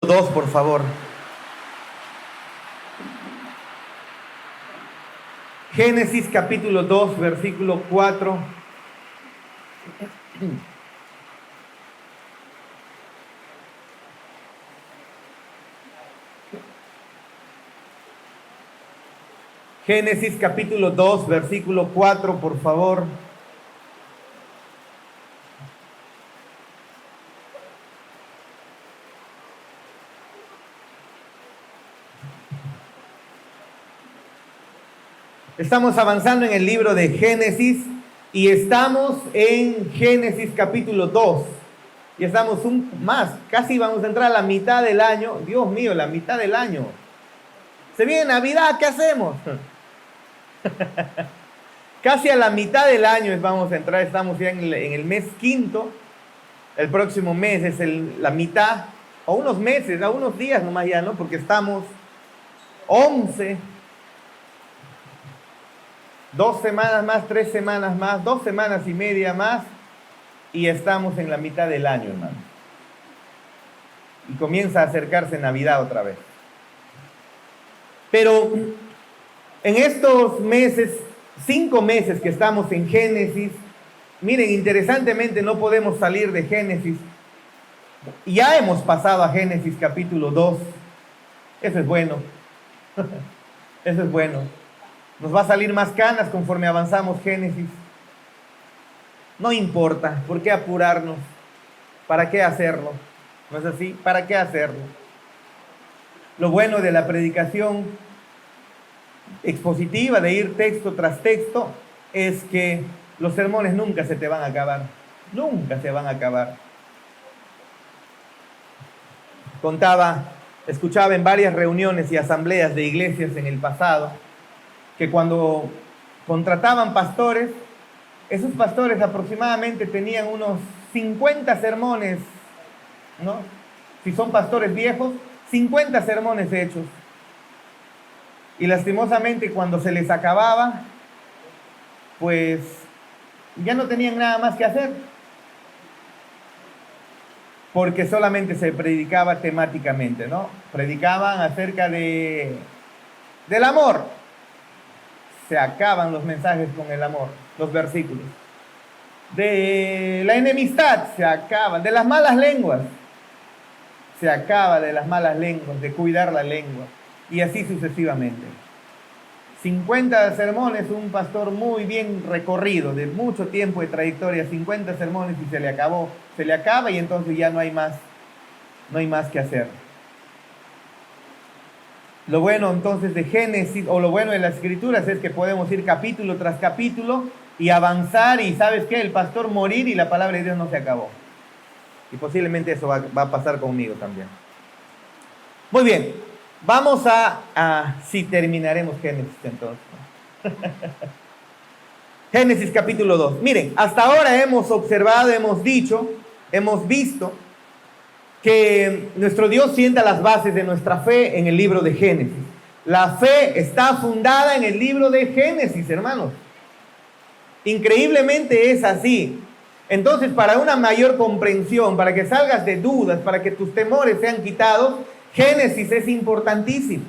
2, por favor. Génesis capítulo 2, versículo 4. Génesis capítulo 2, versículo 4, por favor. Estamos avanzando en el libro de Génesis y estamos en Génesis capítulo 2. Y estamos casi vamos a entrar a la mitad del año. Dios mío, la mitad del año. Se viene Navidad, ¿qué hacemos? Casi a la mitad del año vamos a entrar, estamos ya en el mes quinto. El próximo mes es la mitad, o unos meses, a unos días nomás ya, ¿no? Porque estamos 11, 2 semanas más, 3 semanas más, 2 semanas y media más, y estamos en la mitad del año, hermano. Y comienza a acercarse Navidad otra vez. Pero en estos meses, 5 meses que estamos en Génesis, miren, interesantemente no podemos salir de Génesis. Ya hemos pasado a Génesis capítulo 2. Eso es bueno. Eso es bueno. Nos va a salir más canas conforme avanzamos Génesis. No importa, ¿por qué apurarnos? ¿Para qué hacerlo? ¿No es así? ¿Para qué hacerlo? Lo bueno de la predicación expositiva, de ir texto tras texto, es que los sermones nunca se te van a acabar. Nunca se van a acabar. Escuchaba en varias reuniones y asambleas de iglesias en el pasado, que cuando contrataban pastores, esos pastores aproximadamente tenían unos 50 sermones, ¿no? Si son pastores viejos, 50 sermones hechos. Y lastimosamente cuando se les acababa, pues ya no tenían nada más que hacer. Porque solamente se predicaba temáticamente, ¿no? Predicaban acerca del amor. Se acaban los mensajes con el amor, los versículos. De la enemistad, se acaban. De las malas lenguas, se acaba de las malas lenguas, de cuidar la lengua. Y así sucesivamente. 50 sermones, un pastor muy bien recorrido, de mucho tiempo de trayectoria, 50 sermones y se le acaba y entonces ya no hay más que hacer. Lo bueno entonces de Génesis, o lo bueno de las Escrituras, es que podemos ir capítulo tras capítulo y avanzar, y ¿sabes qué? El pastor morir y la palabra de Dios no se acabó. Y posiblemente eso va a pasar conmigo también. Muy bien. Vamos si terminaremos Génesis entonces. Génesis capítulo 2. Miren, hasta ahora hemos observado, hemos visto que nuestro Dios sienta las bases de nuestra fe en el libro de Génesis. La fe está fundada en el libro de Génesis, hermanos. Increíblemente es así. Entonces, para una mayor comprensión, para que salgas de dudas, para que tus temores sean quitados, Génesis es importantísimo.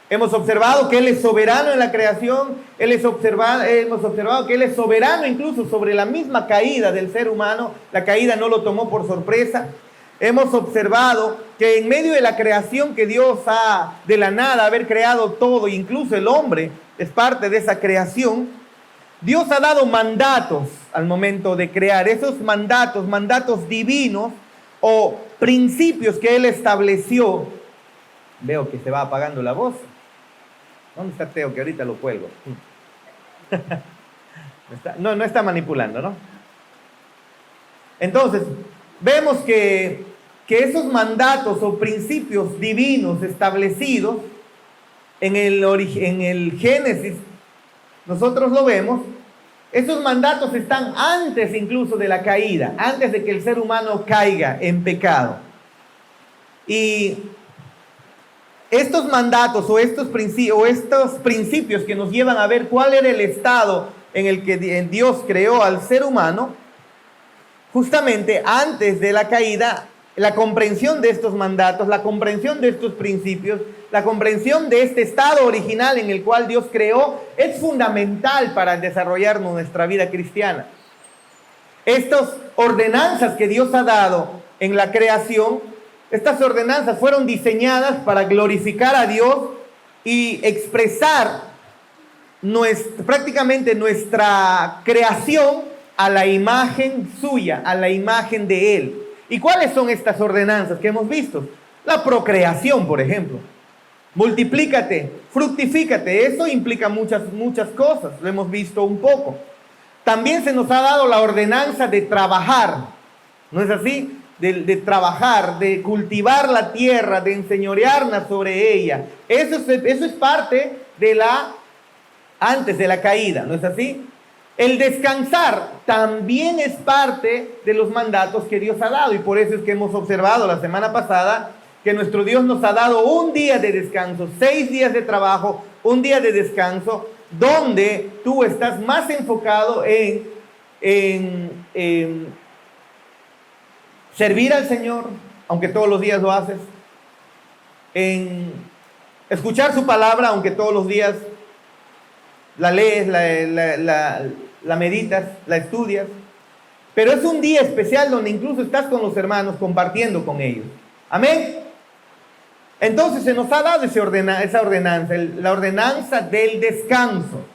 Hemos observado que Él es soberano en la creación, hemos observado que Él es soberano incluso sobre la misma caída del ser humano. La caída no lo tomó por sorpresa. Hemos observado que en medio de la creación que Dios de la nada haber creado todo, incluso el hombre es parte de esa creación, Dios ha dado mandatos al momento de crear. Esos mandatos divinos o principios que Él estableció. Veo que se va apagando la voz. ¿Dónde está Teo? Que ahorita lo cuelgo. No está manipulando, ¿no? Entonces, vemos que esos mandatos o principios divinos establecidos en el Génesis, nosotros lo vemos. Esos mandatos están antes incluso de la caída, antes de que el ser humano caiga en pecado. Y estos mandatos o estos principios que nos llevan a ver cuál era el estado en el que Dios creó al ser humano, justamente antes de la caída, la comprensión de estos mandatos, la comprensión de estos principios, la comprensión de este estado original en el cual Dios creó, es fundamental para desarrollar nuestra vida cristiana. Estas ordenanzas que Dios ha dado en la creación, estas ordenanzas fueron diseñadas para glorificar a Dios y expresar prácticamente nuestra creación a la imagen suya, a la imagen de Él. ¿Y cuáles son estas ordenanzas que hemos visto? La procreación, por ejemplo. Multiplícate, fructifícate. Eso implica muchas cosas. Lo hemos visto un poco. También se nos ha dado la ordenanza de trabajar. ¿No es así? De trabajar, de cultivar la tierra, de enseñorearnos sobre ella. Eso es parte de antes de la caída. ¿No es así? El descansar también es parte de los mandatos que Dios ha dado, y por eso es que hemos observado la semana pasada que nuestro Dios nos ha dado un día de descanso, 6 días de trabajo, un día de descanso, donde tú estás más enfocado en servir al Señor, aunque todos los días lo haces, en escuchar su palabra, aunque todos los días la lees, la meditas, la estudias, pero es un día especial donde incluso estás con los hermanos compartiendo con ellos. Amén. Entonces se nos ha dado esa ordenanza, la ordenanza del descanso.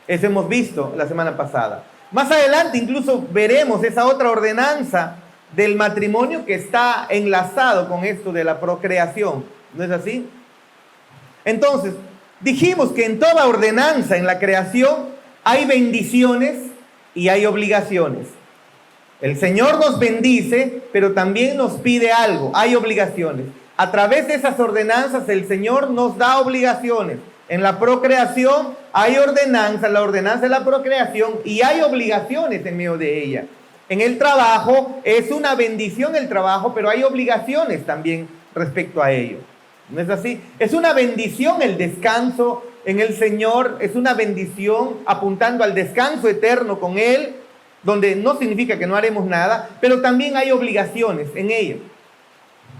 Eso hemos visto la semana pasada. Más adelante incluso veremos esa otra ordenanza del matrimonio que está enlazado con esto de la procreación. ¿No es así? Entonces, dijimos que en toda ordenanza en la creación hay bendiciones y hay obligaciones. El Señor nos bendice, pero también nos pide algo, hay obligaciones. A través de esas ordenanzas el Señor nos da obligaciones. En la procreación hay ordenanza, la ordenanza de la procreación, y hay obligaciones en medio de ella. En el trabajo es una bendición el trabajo, pero hay obligaciones también respecto a ello. ¿No es así? Es una bendición el descanso en el Señor, es una bendición apuntando al descanso eterno con Él, donde no significa que no haremos nada, pero también hay obligaciones en ello.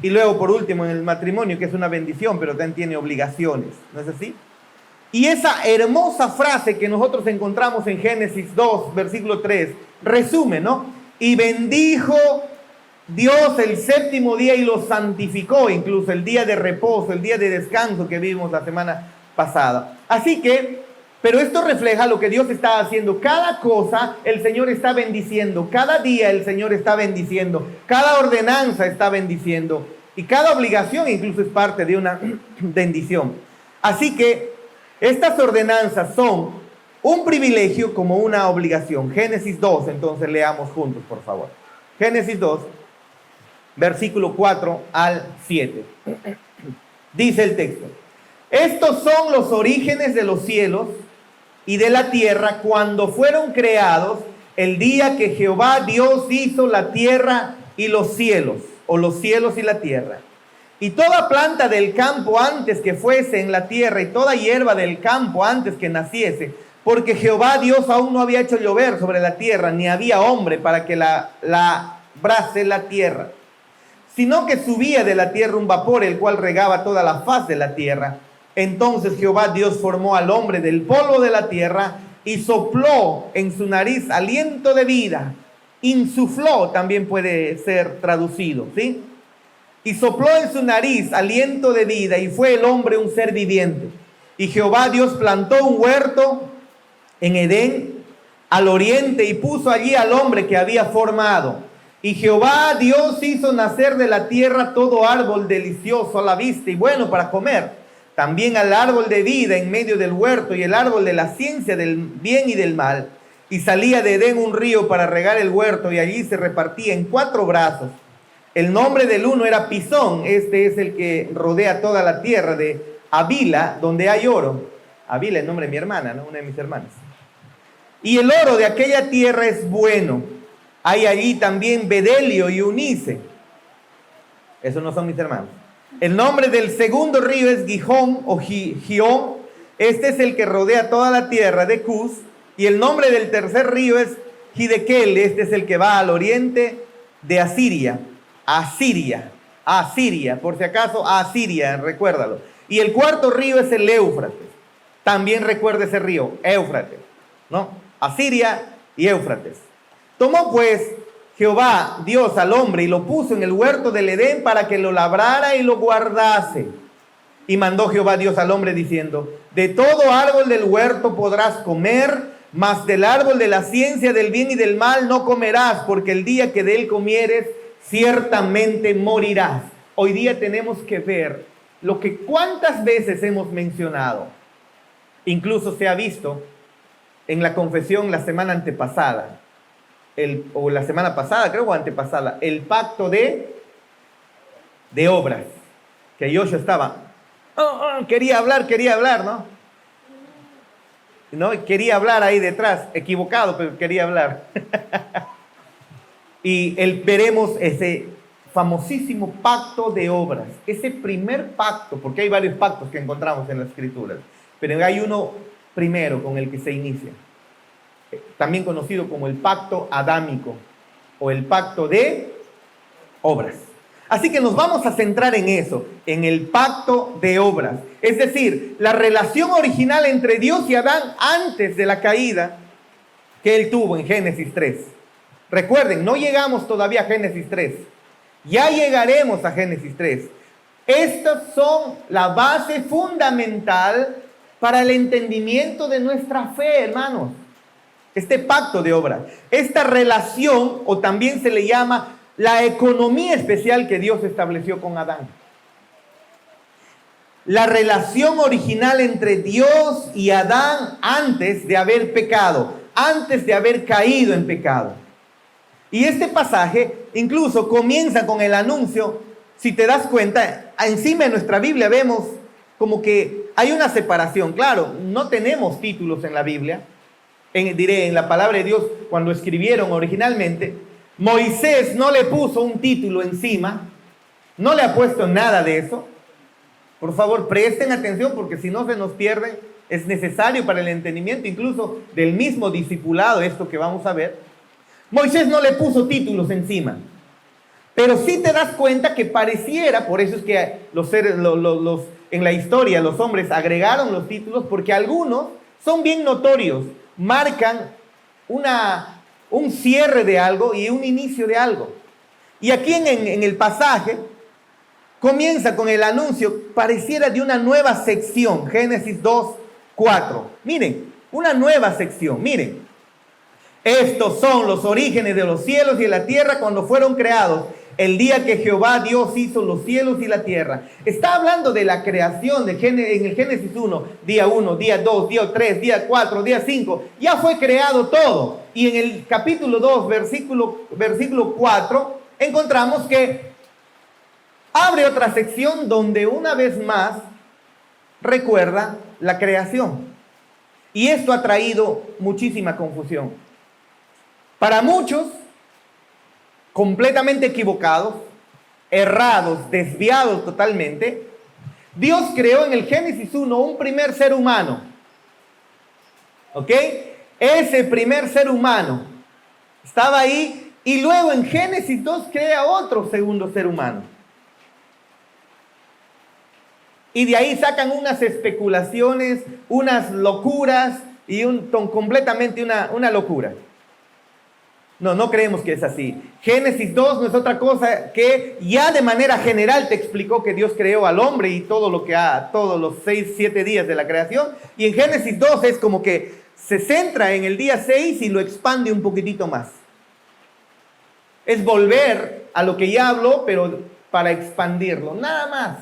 Y luego, por último, en el matrimonio, que es una bendición, pero también tiene obligaciones. ¿No es así? Y esa hermosa frase que nosotros encontramos en Génesis 2, versículo 3, resume, ¿no? Y bendijo Dios el séptimo día y lo santificó, incluso el día de reposo, el día de descanso que vimos la semana pasada. Así que, pero esto refleja lo que Dios está haciendo. Cada cosa el Señor está bendiciendo, cada día el Señor está bendiciendo, cada ordenanza está bendiciendo, y cada obligación incluso es parte de una bendición. Así que estas ordenanzas son un privilegio como una obligación. Génesis 2, entonces leamos juntos, por favor. Génesis 2, versículo 4 al 7. Dice el texto: estos son los orígenes de los cielos y de la tierra cuando fueron creados, el día que Jehová Dios hizo la tierra y los cielos, o los cielos y la tierra. Y toda planta del campo antes que fuese en la tierra, y toda hierba del campo antes que naciese, porque Jehová Dios aún no había hecho llover sobre la tierra, ni había hombre para que labrase la tierra, sino que subía de la tierra un vapor, el cual regaba toda la faz de la tierra. Entonces Jehová Dios formó al hombre del polvo de la tierra y sopló en su nariz aliento de vida. Insufló también puede ser traducido, ¿sí? Y sopló en su nariz aliento de vida, y fue el hombre un ser viviente. Y Jehová Dios plantó un huerto en Edén al oriente y puso allí al hombre que había formado. Y Jehová Dios hizo nacer de la tierra todo árbol delicioso a la vista y bueno para comer. También al árbol de vida en medio del huerto y el árbol de la ciencia del bien y del mal. Y salía de Edén un río para regar el huerto, y allí se repartía en 4 brazos. El nombre del uno era Pisón, este es el que rodea toda la tierra de Havila, donde hay oro. Havila es el nombre de mi hermana, ¿no? Una de mis hermanas. Y el oro de aquella tierra es bueno. Hay allí también bedelio y unice. Esos no son mis hermanos. El nombre del segundo río es Gihón o Gión. Este es el que rodea toda la tierra de Cus. Y el nombre del tercer río es Hidekel. Este es el que va al oriente de Asiria. Asiria. Asiria, por si acaso, Asiria, recuérdalo. Y el cuarto río es el Éufrates. También recuerda ese río, Éufrates, ¿no? Asiria y Éufrates. Tomó pues Jehová, Dios, al hombre y lo puso en el huerto del Edén para que lo labrara y lo guardase. Y mandó Jehová Dios al hombre diciendo: de todo árbol del huerto podrás comer, mas del árbol de la ciencia del bien y del mal no comerás, porque el día que de él comieres, ciertamente morirás. Hoy día tenemos que ver lo que cuántas veces hemos mencionado. Incluso se ha visto en la confesión la semana antepasada, o la semana pasada, creo, o antepasada, el pacto de obras, que Joshua estaba, quería hablar, ¿no? Quería hablar ahí detrás, equivocado, pero quería hablar. Y veremos ese famosísimo pacto de obras, ese primer pacto, porque hay varios pactos que encontramos en las Escrituras, pero hay uno primero con el que se inicia, también conocido como el pacto adámico o el pacto de obras. Así que nos vamos a centrar en eso, en el pacto de obras, es decir, la relación original entre Dios y Adán antes de la caída que él tuvo en Génesis 3. Recuerden, no llegamos todavía a Génesis 3, ya llegaremos a Génesis 3. Estas son la base fundamental para el entendimiento de nuestra fe, hermanos. Este pacto de obras, esta relación, o también se le llama la economía especial que Dios estableció con Adán. La relación original entre Dios y Adán antes de haber pecado, antes de haber caído en pecado. Y este pasaje incluso comienza con el anuncio, si te das cuenta, encima de nuestra Biblia vemos como que hay una separación. Claro, no tenemos títulos en la Biblia, en la palabra de Dios cuando escribieron originalmente. Moisés no le puso un título encima, no le ha puesto nada de eso. Por favor, presten atención porque si no se nos pierde, es necesario para el entendimiento incluso del mismo discipulado, esto que vamos a ver. Moisés no le puso títulos encima, pero sí te das cuenta que pareciera, por eso es que en la historia los hombres agregaron los títulos, porque algunos son bien notorios, marcan un cierre de algo y un inicio de algo. Y aquí en el pasaje comienza con el anuncio, pareciera de una nueva sección, Génesis 2:4. Miren, una nueva sección, miren. Estos son los orígenes de los cielos y de la tierra cuando fueron creados, el día que Jehová Dios hizo los cielos y la tierra. Está hablando de la creación en el Génesis 1, día 1, día 2, día 3, día 4, día 5. Ya fue creado todo. Y en el capítulo 2, versículo 4, encontramos que abre otra sección donde una vez más recuerda la creación. Y esto ha traído muchísima confusión. Para muchos, completamente equivocados, errados, desviados totalmente, Dios creó en el Génesis 1 un primer ser humano. ¿Ok? Ese primer ser humano estaba ahí y luego en Génesis 2 crea otro segundo ser humano. Y de ahí sacan unas especulaciones, unas locuras y completamente una locura. No creemos que es así. Génesis 2 no es otra cosa que ya de manera general te explicó que Dios creó al hombre y todos los 6, 7 días de la creación. Y en Génesis 2 es como que se centra en el día 6 y lo expande un poquitito más. Es volver a lo que ya habló, pero para expandirlo, nada más.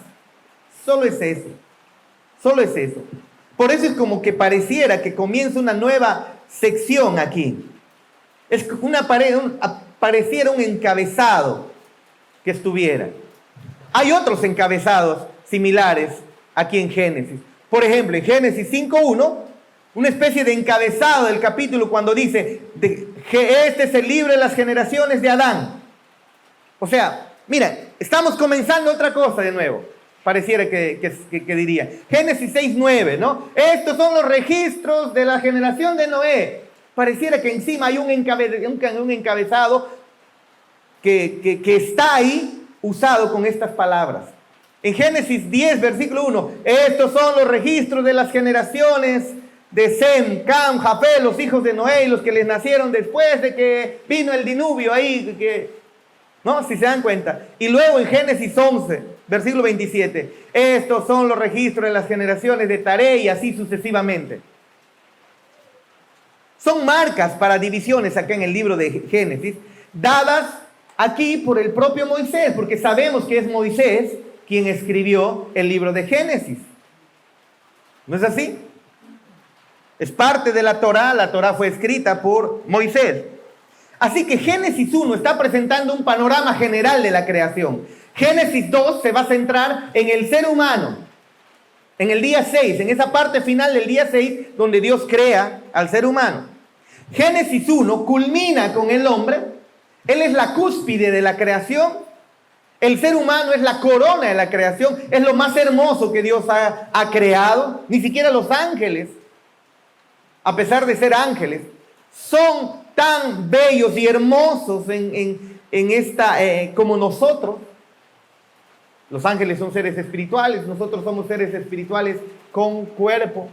Solo es eso. Solo es eso. Por eso es como que pareciera que comienza una nueva sección aquí. Es pareciera un encabezado que estuviera. Hay otros encabezados similares aquí en Génesis. Por ejemplo, en Génesis 5:1, una especie de encabezado del capítulo cuando dice que este es el libro de las generaciones de Adán. O sea, mira, estamos comenzando otra cosa de nuevo. Pareciera que diría. Génesis 6:9, ¿no? Estos son los registros de la generación de Noé. Pareciera que encima hay un encabezado que está ahí usado con estas palabras. En Génesis 10, versículo 1, estos son los registros de las generaciones de Sem, Cam, Jafet, los hijos de Noé, los que les nacieron después de que vino el diluvio ahí, ¿no? Si se dan cuenta. Y luego en Génesis 11, versículo 27, estos son los registros de las generaciones de Taré y así sucesivamente. Son marcas para divisiones acá en el libro de Génesis, dadas aquí por el propio Moisés, porque sabemos que es Moisés quien escribió el libro de Génesis. ¿No es así? Es parte de la Torá fue escrita por Moisés. Así que Génesis 1 está presentando un panorama general de la creación. Génesis 2 se va a centrar en el ser humano, en el día 6, en esa parte final del día 6, donde Dios crea al ser humano. Génesis 1 culmina con el hombre. Él es la cúspide de la creación. El ser humano es la corona de la creación. Es lo más hermoso que Dios ha creado. Ni siquiera los ángeles, a pesar de ser ángeles, son tan bellos y hermosos como nosotros. Los ángeles son seres espirituales, nosotros somos seres espirituales con cuerpo.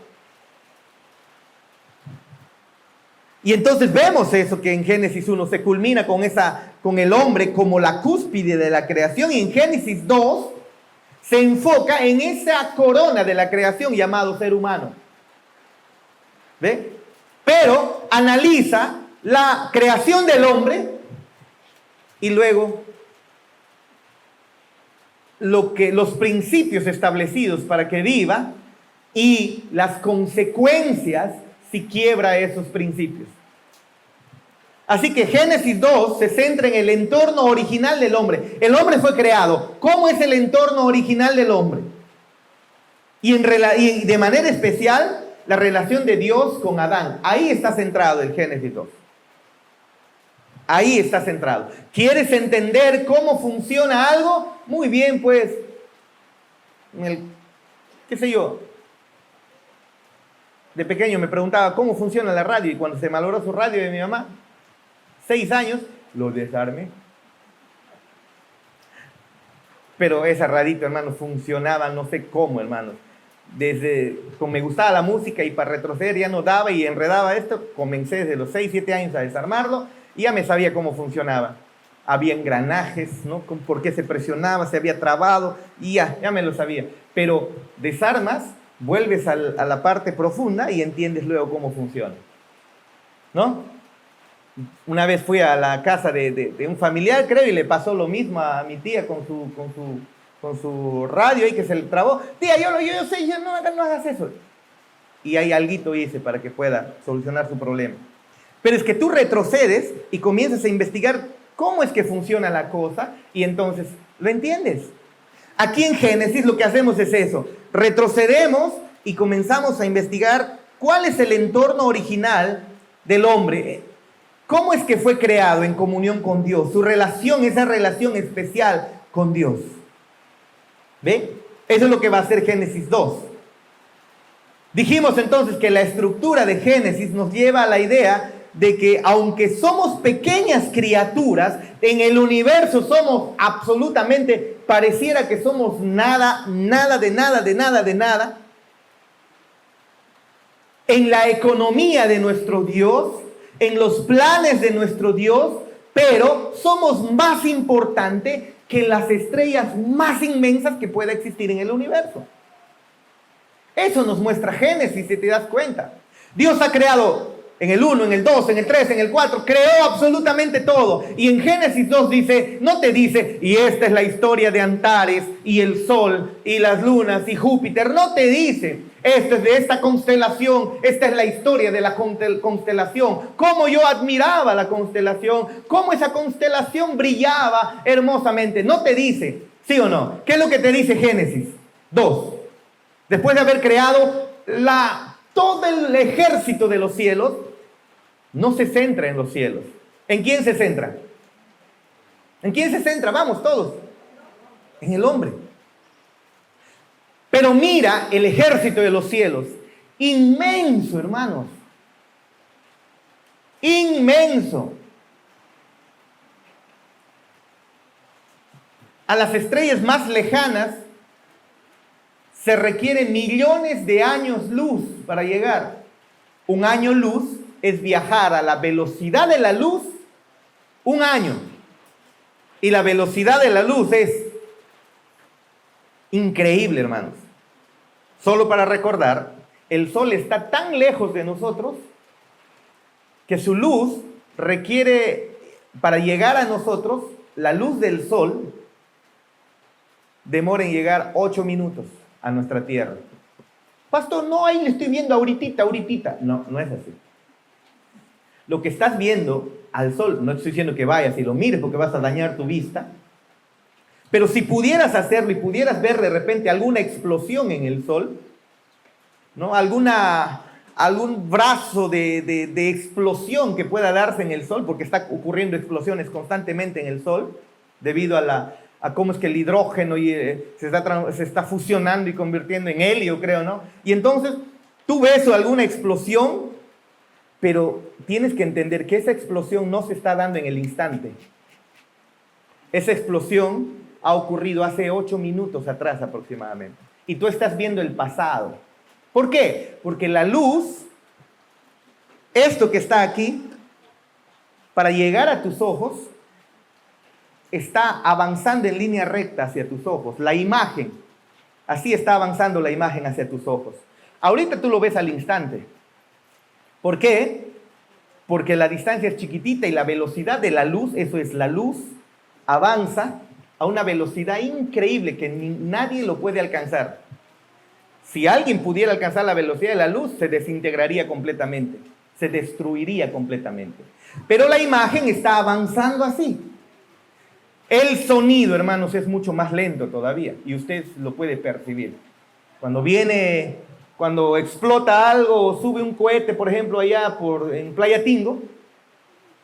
Y entonces vemos eso que en Génesis 1 se culmina con el hombre como la cúspide de la creación, y en Génesis 2 se enfoca en esa corona de la creación llamado ser humano. ¿Ve? Pero analiza la creación del hombre y luego los principios establecidos para que viva y las consecuencias si quiebra esos principios. Así que Génesis 2 se centra en el entorno original del hombre. El hombre fue creado. ¿Cómo es el entorno original del hombre? Y de manera especial, la relación de Dios con Adán. Ahí está centrado el Génesis 2. Ahí está centrado. ¿Quieres entender cómo funciona algo? Muy bien, pues, qué sé yo, de pequeño me preguntaba cómo funciona la radio, y cuando se malogró su radio de mi mamá, 6 años, lo desarmé. Pero esa radito, hermano, funcionaba no sé cómo, hermano. Como me gustaba la música y para retroceder ya no daba y enredaba esto, comencé desde los 6, 7 años a desarmarlo y ya me sabía cómo funcionaba. Había engranajes, ¿no? Por qué se presionaba, se había trabado y ya me lo sabía. Pero desarmas, vuelves a la parte profunda y entiendes luego cómo funciona, ¿no? Una vez fui a la casa de un familiar, creo, y le pasó lo mismo a mi tía con su radio ahí que se le trabó. Tía, yo sé, no hagas eso. Y hay alguito hice para que pueda solucionar su problema. Pero es que tú retrocedes y comienzas a investigar cómo es que funciona la cosa y entonces lo entiendes. Aquí en Génesis lo que hacemos es eso. Retrocedemos y comenzamos a investigar cuál es el entorno original del hombre. ¿Cómo es que fue creado en comunión con Dios? Su relación, esa relación especial con Dios. ¿Ve? Eso es lo que va a hacer Génesis 2. Dijimos entonces que la estructura de Génesis nos lleva a la idea de que aunque somos pequeñas criaturas, en el universo somos absolutamente, pareciera que somos nada. En la economía de nuestro Dios, en los planes de nuestro Dios, pero somos más importantes que las estrellas más inmensas que pueda existir en el universo. Eso nos muestra Génesis, si te das cuenta. Dios ha creado en el 1, en el 2, en el 3, en el 4, creó absolutamente todo. Y en Génesis 2 dice, no te dice, y esta es la historia de Antares, y el Sol, y las lunas, y Júpiter. No te dice, esto es de esta constelación, esta es la historia de la constelación. Cómo yo admiraba la constelación, cómo esa constelación brillaba hermosamente. No te dice, ¿sí o no? ¿Qué es lo que te dice Génesis 2? Después de haber creado todo el ejército de los cielos, no se centra en los cielos. ¿En quién se centra? ¿En quién se centra? Vamos todos. En el hombre. Pero mira el ejército de los cielos. Inmenso, hermanos. Inmenso. a las estrellas más lejanas se requieren millones de años luz para llegar. Un año luz es viajar a la velocidad de la luz un año. Y la velocidad de la luz es increíble, hermanos. Solo para recordar, el sol está tan lejos de nosotros que su luz requiere, para llegar a nosotros, la luz del sol demora en llegar 8 minutos a nuestra tierra. Pastor, no, ahí le estoy viendo ahorita. No, no es así. Lo que estás viendo al sol, no te estoy diciendo que vayas y lo mires porque vas a dañar tu vista, pero si pudieras hacerlo y pudieras ver de repente alguna explosión en el sol, ¿no? Algún brazo de explosión que pueda darse en el sol, porque está ocurriendo explosiones constantemente en el sol, debido a cómo es que el hidrógeno se está fusionando y convirtiendo en helio, creo, ¿no? Y entonces tú ves alguna explosión, pero tienes que entender que esa explosión no se está dando en el instante. Esa explosión ha ocurrido hace 8 minutos atrás aproximadamente. Y tú estás viendo el pasado. ¿Por qué? Porque la luz, esto que está aquí, para llegar a tus ojos, está avanzando en línea recta hacia tus ojos. La imagen, así está avanzando la imagen hacia tus ojos. Ahorita tú lo ves al instante. ¿Por qué? Porque la distancia es chiquitita y la velocidad de la luz, eso es, la luz avanza a una velocidad increíble que nadie lo puede alcanzar. Si alguien pudiera alcanzar la velocidad de la luz, se desintegraría completamente, se destruiría completamente. Pero la imagen está avanzando así. El sonido, hermanos, es mucho más lento todavía y usted lo puede percibir. Cuando explota algo o sube un cohete, por ejemplo, allá en Playa Tingo,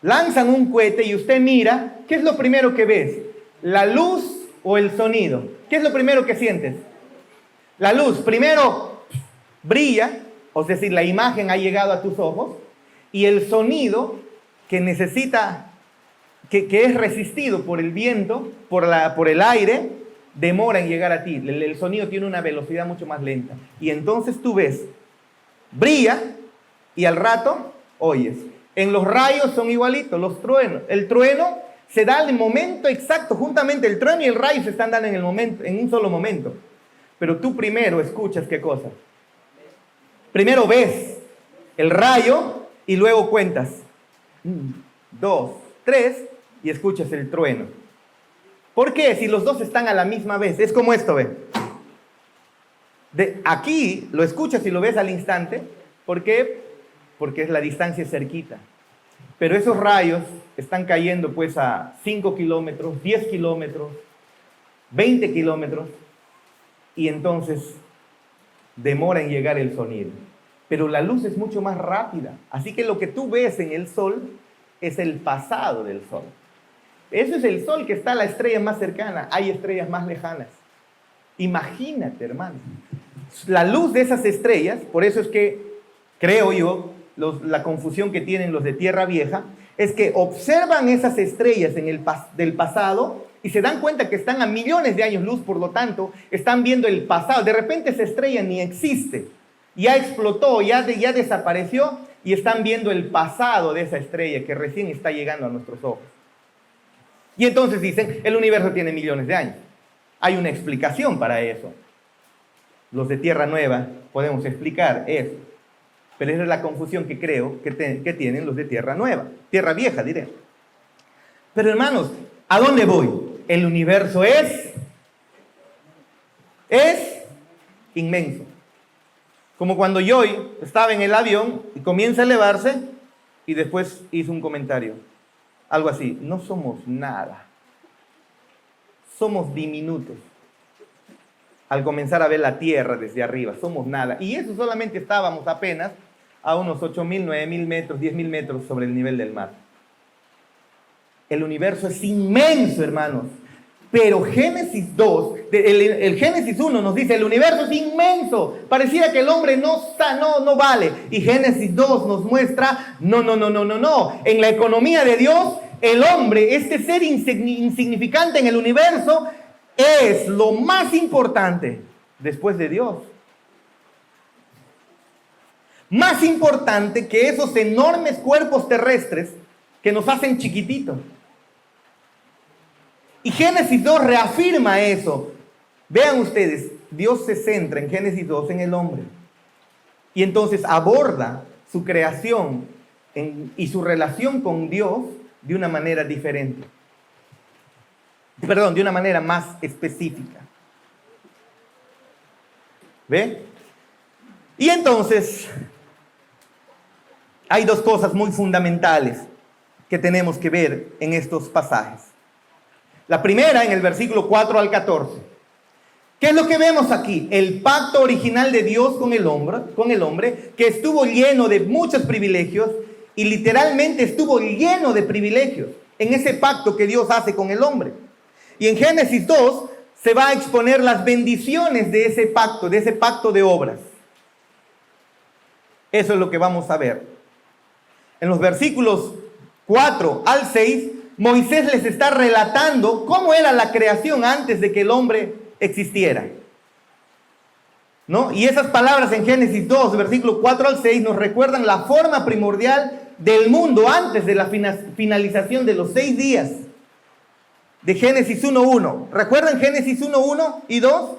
lanzan un cohete y usted mira, ¿qué es lo primero que ves? ¿La luz o el sonido? ¿Qué es lo primero que sientes? La luz, primero brilla, es decir, la imagen ha llegado a tus ojos, y el sonido que necesita, que es resistido por el viento, por el aire, demora en llegar a ti. El sonido tiene una velocidad mucho más lenta. Y entonces tú ves, brilla y al rato oyes. En los rayos son igualitos, los truenos. El trueno se da al momento exacto, juntamente el trueno y el rayo se están dando en un solo momento. Pero tú primero escuchas ¿qué cosa? Primero ves el rayo y luego cuentas. 1, 2, 3 y escuchas el trueno. ¿Por qué? Si los dos están a la misma vez. Es como esto, ve. Aquí lo escuchas y lo ves al instante. ¿Por qué? Porque la distancia es cerquita. Pero esos rayos están cayendo pues a 5 kilómetros, 10 kilómetros, 20 kilómetros. Y entonces demora en llegar el sonido. Pero la luz es mucho más rápida. Así que lo que tú ves en el sol es el pasado del sol. Ese es el sol que está a la estrella más cercana. Hay estrellas más lejanas. Imagínate, hermano. La luz de esas estrellas, por eso es que, creo yo, la confusión que tienen los de Tierra Vieja, es que observan esas estrellas del pasado y se dan cuenta que están a millones de años luz, por lo tanto, están viendo el pasado. De repente esa estrella ni existe. Ya explotó, ya desapareció y están viendo el pasado de esa estrella que recién está llegando a nuestros ojos. Y entonces dicen, el universo tiene millones de años. Hay una explicación para eso. Los de Tierra Nueva podemos explicar eso. Pero esa es la confusión que creo que tienen los de Tierra Nueva. Tierra Vieja, diré. Pero hermanos, ¿a dónde voy? El universo es inmenso. Como cuando yo estaba en el avión y comienza a elevarse y después hizo un comentario. Algo así, no somos nada. Somos diminutos. Al comenzar a ver la Tierra desde arriba, somos nada. Y eso solamente estábamos apenas a unos 8.000, 9.000 metros, 10.000 metros sobre el nivel del mar. El universo es inmenso, hermanos. Pero Génesis 2, el Génesis 1 nos dice, el universo es inmenso. Pareciera que el hombre no vale. Y Génesis 2 nos muestra, no. En la economía de Dios, el hombre, este ser insignificante en el universo, es lo más importante después de Dios. Más importante que esos enormes cuerpos terrestres que nos hacen chiquititos. Y Génesis 2 reafirma eso. Vean ustedes, Dios se centra en Génesis 2 en el hombre. Y entonces aborda su creación y su relación con Dios de una manera diferente. Perdón, de una manera más específica. ¿Ve? Y entonces hay dos cosas muy fundamentales que tenemos que ver en estos pasajes. La primera en el versículo 4 al 14. ¿Qué es lo que vemos aquí? El pacto original de Dios con el hombre, que estuvo lleno de muchos privilegios y literalmente estuvo lleno de privilegios en ese pacto que Dios hace con el hombre. Y en Génesis 2 se va a exponer las bendiciones de ese pacto de obras. Eso es lo que vamos a ver. En los versículos 4 al 6, Moisés les está relatando cómo era la creación antes de que el hombre existiera, ¿no? Y esas palabras en Génesis 2, versículo 4 al 6, nos recuerdan la forma primordial del mundo antes de la finalización de los 6 días de Génesis 1:1. ¿Recuerdan Génesis 1:1 y 2?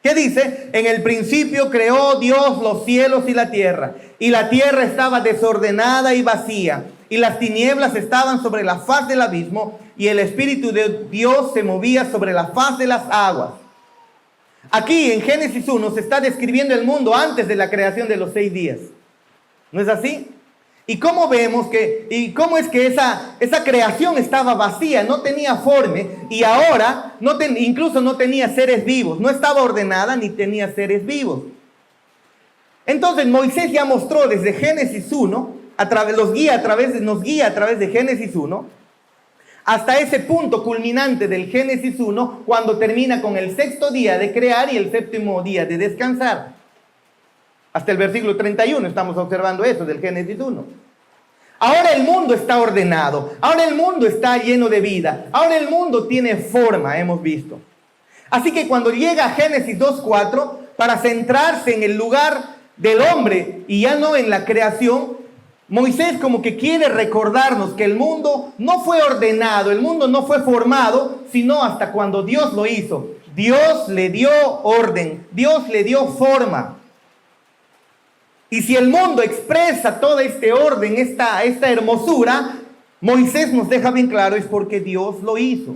¿Qué dice? En el principio creó Dios los cielos y la tierra estaba desordenada y vacía, y las tinieblas estaban sobre la faz del abismo, y el Espíritu de Dios se movía sobre la faz de las aguas. Aquí en Génesis 1 se está describiendo el mundo antes de la creación de los 6 días. ¿No es así? ¿Y cómo es que esa creación estaba vacía, no tenía forma, y ahora incluso no tenía seres vivos, no estaba ordenada ni tenía seres vivos? Entonces Moisés ya mostró desde Génesis 1, nos guía a través de Génesis 1, hasta ese punto culminante del Génesis 1, cuando termina con el 6º día de crear y el 7º día de descansar. Hasta el versículo 31 estamos observando eso del Génesis 1. Ahora el mundo está ordenado, ahora el mundo está lleno de vida, ahora el mundo tiene forma, hemos visto. Así que cuando llega a Génesis 2:4, para centrarse en el lugar del hombre y ya no en la creación, Moisés como que quiere recordarnos que el mundo no fue ordenado, el mundo no fue formado, sino hasta cuando Dios lo hizo. Dios le dio orden, Dios le dio forma. Y si el mundo expresa todo este orden, esta hermosura, Moisés nos deja bien claro, es porque Dios lo hizo.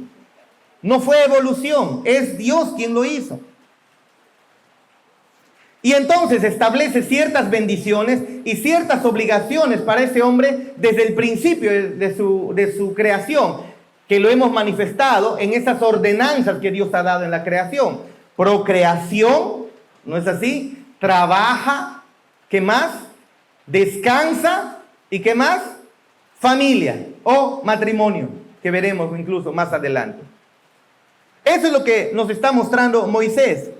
No fue evolución, es Dios quien lo hizo. Y entonces establece ciertas bendiciones y ciertas obligaciones para ese hombre desde el principio de su creación, que lo hemos manifestado en esas ordenanzas que Dios ha dado en la creación. Procreación, ¿no es así? Trabaja. ¿Qué más? Descansa. ¿Y qué más? Familia o matrimonio, que veremos incluso más adelante. Eso es lo que nos está mostrando Moisés.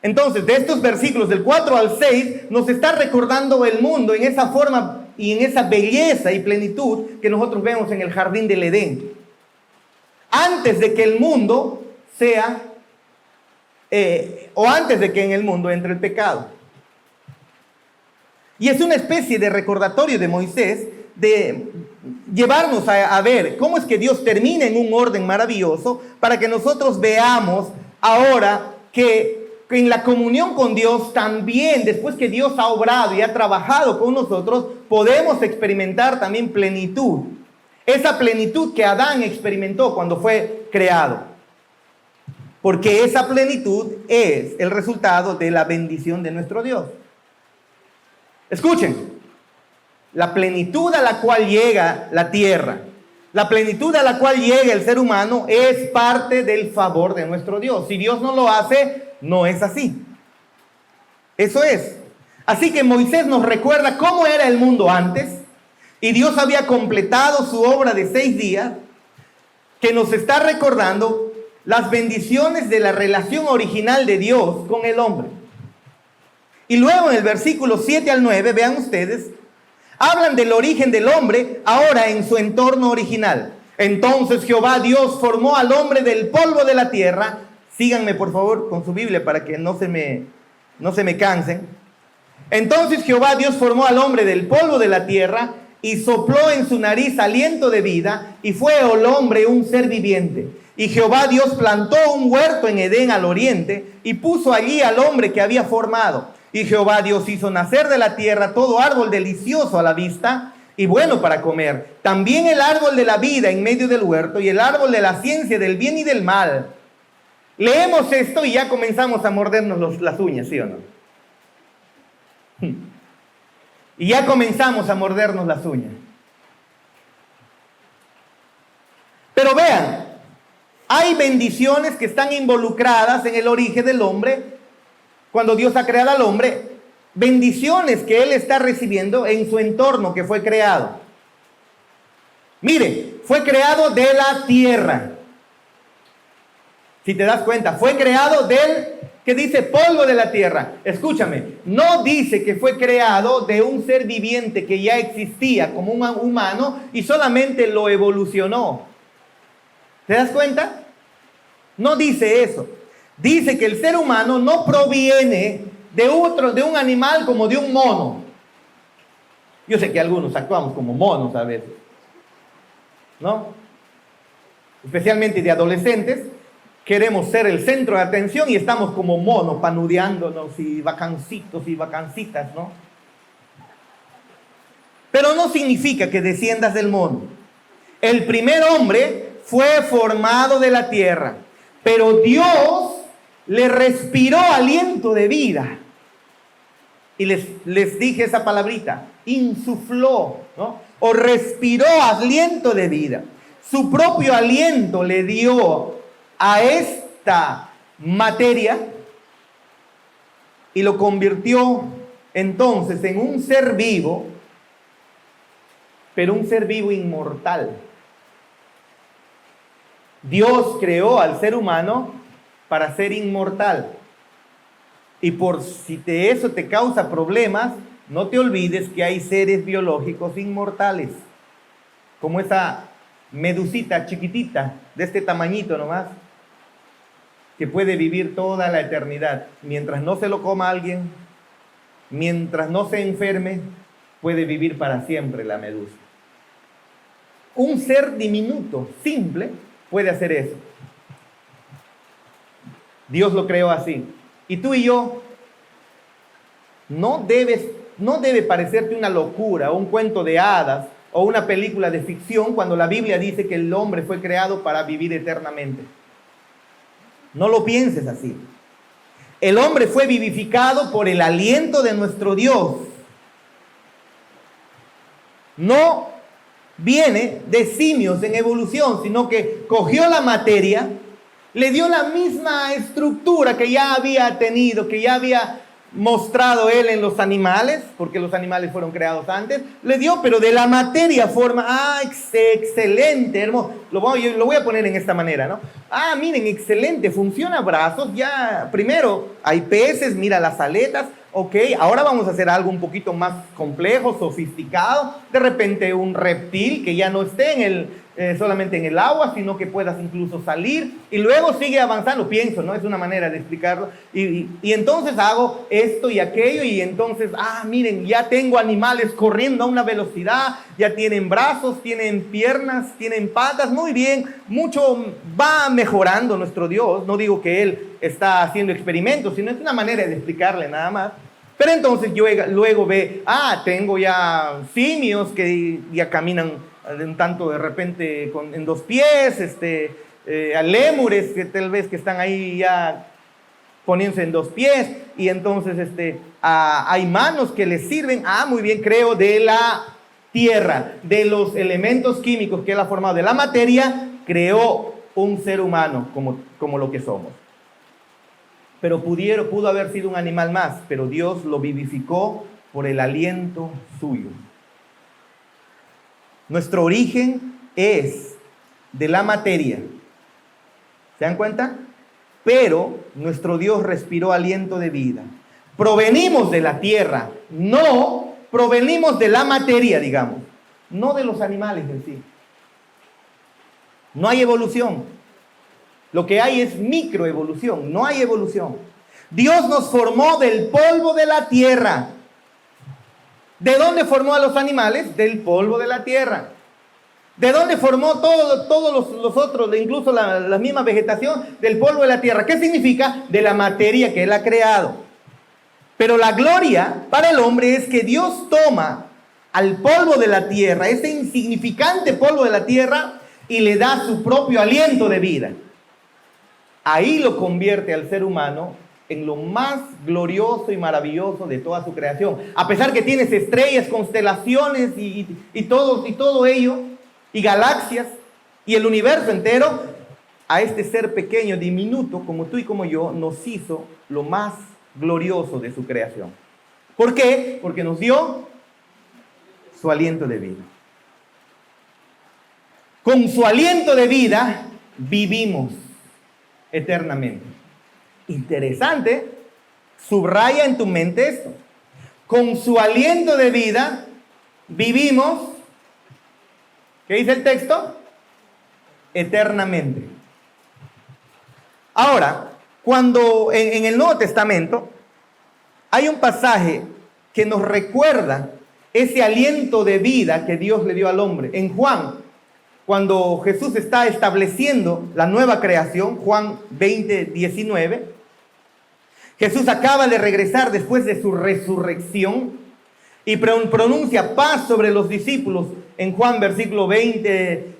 Entonces, de estos versículos del 4 al 6, nos está recordando el mundo en esa forma y en esa belleza y plenitud que nosotros vemos en el jardín del Edén. Antes de que el mundo antes de que en el mundo entre el pecado. Y es una especie de recordatorio de Moisés de llevarnos a ver cómo es que Dios termina en un orden maravilloso para que nosotros veamos ahora que en la comunión con Dios también, después que Dios ha obrado y ha trabajado con nosotros, podemos experimentar también plenitud. Esa plenitud que Adán experimentó cuando fue creado. Porque esa plenitud es el resultado de la bendición de nuestro Dios. Escuchen, la plenitud a la cual llega la tierra, la plenitud a la cual llega el ser humano es parte del favor de nuestro Dios. Si Dios no lo hace, no es así. Eso es. Así que Moisés nos recuerda cómo era el mundo antes y Dios había completado su obra de 6 días, que nos está recordando las bendiciones de la relación original de Dios con el hombre. Y luego en el versículo 7 al 9, vean ustedes, hablan del origen del hombre ahora en su entorno original. Entonces Jehová Dios formó al hombre del polvo de la tierra. Síganme por favor con su Biblia para que no se me cansen. Entonces Jehová Dios formó al hombre del polvo de la tierra y sopló en su nariz aliento de vida, y fue el hombre un ser viviente. Y Jehová Dios plantó un huerto en Edén al oriente y puso allí al hombre que había formado. Y Jehová Dios hizo nacer de la tierra todo árbol delicioso a la vista y bueno para comer. También el árbol de la vida en medio del huerto y el árbol de la ciencia del bien y del mal. Leemos esto y ya comenzamos a mordernos las uñas, ¿sí o no? Y ya comenzamos a mordernos las uñas. Pero vean, hay bendiciones que están involucradas en el origen del hombre. Cuando Dios ha creado al hombre, bendiciones que él está recibiendo en su entorno que fue creado. Mire, fue creado de la tierra. Si te das cuenta, fue creado del, que dice polvo de la tierra. Escúchame, no dice que fue creado de un ser viviente que ya existía como un humano y solamente lo evolucionó. ¿Te das cuenta? No dice eso. Dice que el ser humano no proviene de un animal como de un mono. Yo sé que algunos actuamos como monos a veces, ¿no? Especialmente de adolescentes, queremos ser el centro de atención y estamos como monos, panudeándonos y vacancitos y vacancitas, ¿no? Pero no significa que desciendas del mono. El primer hombre fue formado de la tierra, pero Dios le respiró aliento de vida. Y les dije esa palabrita, insufló, ¿no? O respiró aliento de vida. Su propio aliento le dio a esta materia y lo convirtió entonces en un ser vivo, pero un ser vivo inmortal. Dios creó al ser humano para ser inmortal. Y por si eso te causa problemas, no te olvides que hay seres biológicos inmortales, como esa medusita chiquitita, de este tamañito nomás, que puede vivir toda la eternidad. Mientras no se lo coma alguien, mientras no se enferme, puede vivir para siempre la medusa. Un ser diminuto, simple, puede hacer eso. Dios lo creó así. Y tú y yo, no debe parecerte una locura, un cuento de hadas o una película de ficción cuando la Biblia dice que el hombre fue creado para vivir eternamente. No lo pienses así. El hombre fue vivificado por el aliento de nuestro Dios. No viene de simios en evolución, sino que cogió la materia, le dio la misma estructura que ya había tenido, que ya había mostrado él en los animales, porque los animales fueron creados antes, le dio, pero de la materia forma, excelente, hermoso, lo voy a poner en esta manera, ¿no? Miren, excelente, funciona brazos, ya, primero, hay peces, mira las aletas, ok, ahora vamos a hacer algo un poquito más complejo, sofisticado, de repente un reptil que ya no esté solamente en el agua, sino que puedas incluso salir, y luego sigue avanzando, pienso, ¿no? Es una manera de explicarlo, y entonces hago esto y aquello, y entonces, miren, ya tengo animales corriendo a una velocidad, ya tienen brazos, tienen piernas, tienen patas, muy bien, mucho va mejorando nuestro Dios, no digo que Él está haciendo experimentos, sino es una manera de explicarle nada más. Pero entonces luego ve, tengo ya simios que ya caminan un tanto de repente en dos pies, lémures que tal vez que están ahí ya poniéndose en dos pies, y entonces hay manos que les sirven, muy bien, creo de la tierra, de los elementos químicos que Él ha formado, de la materia, creó un ser humano como lo que somos. Pero pudo haber sido un animal más, pero Dios lo vivificó por el aliento suyo. Nuestro origen es de la materia. ¿Se dan cuenta? Pero nuestro Dios respiró aliento de vida. Provenimos de la tierra, no provenimos de la materia, digamos, no de los animales en sí. No hay evolución. Lo que hay es microevolución, no hay evolución. Dios nos formó del polvo de la tierra. ¿De dónde formó a los animales? Del polvo de la tierra. ¿De dónde formó todos los otros, incluso la misma vegetación? Del polvo de la tierra. ¿Qué significa? De la materia que Él ha creado. Pero la gloria para el hombre es que Dios toma al polvo de la tierra, ese insignificante polvo de la tierra, y le da su propio aliento de vida. Ahí lo convierte al ser humano en lo más glorioso y maravilloso de toda su creación. A pesar que tienes estrellas, constelaciones y todo ello, y galaxias, y el universo entero, a este ser pequeño, diminuto, como tú y como yo, nos hizo lo más glorioso de su creación. ¿Por qué? Porque nos dio su aliento de vida. Con su aliento de vida vivimos eternamente. Interesante, subraya en tu mente esto. Con su aliento de vida vivimos, ¿qué dice el texto? Eternamente. Ahora, cuando en el Nuevo Testamento hay un pasaje que nos recuerda ese aliento de vida que Dios le dio al hombre. En Juan, cuando Jesús está estableciendo la nueva creación, Juan 20:19, Jesús acaba de regresar después de su resurrección y pronuncia paz sobre los discípulos en Juan capítulo 20,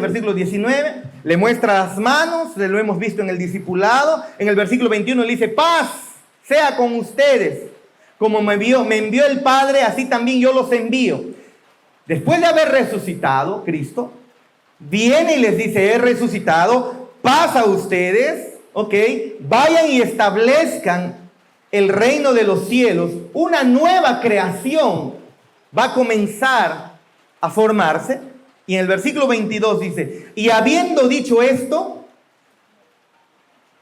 versículo 19, le muestra las manos, lo hemos visto en el discipulado. En el versículo 21 le dice: paz sea con ustedes, como me envió el Padre, así también yo los envío. Después de haber resucitado Cristo, viene y les dice: he resucitado, paz a ustedes, ok, vayan y establezcan el reino de los cielos. Una nueva creación va a comenzar a formarse. Y en el versículo 22 dice: y habiendo dicho esto,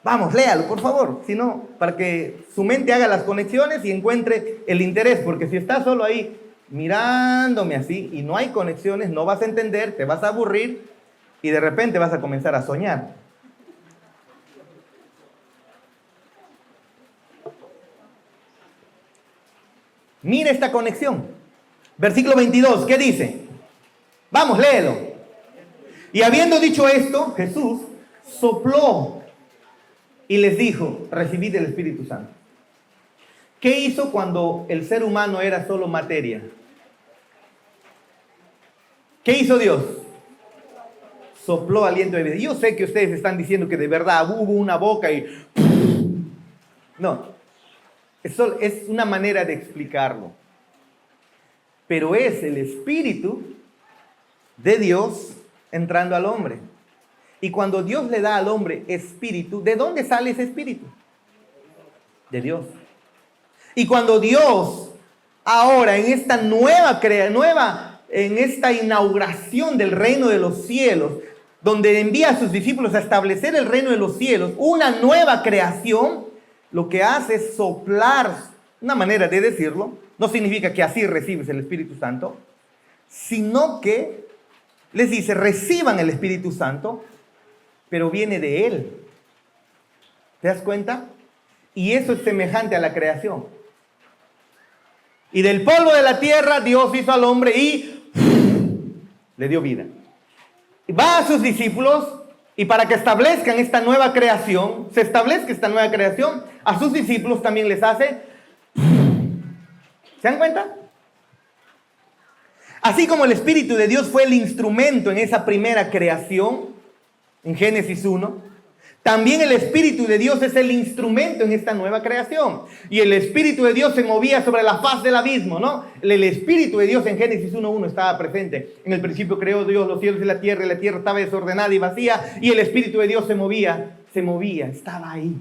vamos, léalo por favor, si no, para que su mente haga las conexiones y encuentre el interés, porque si estás solo ahí mirándome así y no hay conexiones, no vas a entender, te vas a aburrir y de repente vas a comenzar a soñar. Mira esta conexión. Versículo 22, ¿qué dice? Vamos, léelo. Y habiendo dicho esto, Jesús sopló y les dijo: recibid el Espíritu Santo. ¿Qué hizo cuando el ser humano era solo materia? ¿Qué hizo Dios? Sopló aliento de vida. Yo sé que ustedes están diciendo que de verdad hubo una boca y... No, eso es una manera de explicarlo. Pero es el Espíritu de Dios entrando al hombre. Y cuando Dios le da al hombre espíritu, ¿de dónde sale ese espíritu? De Dios. Y cuando Dios ahora en esta en esta inauguración del reino de los cielos, donde envía a sus discípulos a establecer el reino de los cielos, una nueva creación, lo que hace es soplar, una manera de decirlo, no significa que así recibes el Espíritu Santo, sino que les dice: reciban el Espíritu Santo, pero viene de Él. ¿Te das cuenta? Y eso es semejante a la creación. Y del polvo de la tierra Dios hizo al hombre y le dio vida. Y va a sus discípulos, y para que establezcan esta nueva creación, a sus discípulos también les hace. ¿Se dan cuenta? Así como el Espíritu de Dios fue el instrumento en esa primera creación, en Génesis 1, también el Espíritu de Dios es el instrumento en esta nueva creación. Y el Espíritu de Dios se movía sobre la faz del abismo, ¿no? El Espíritu de Dios en Génesis 1:1 estaba presente. En el principio creó Dios los cielos y la tierra estaba desordenada y vacía, y el Espíritu de Dios se movía, estaba ahí.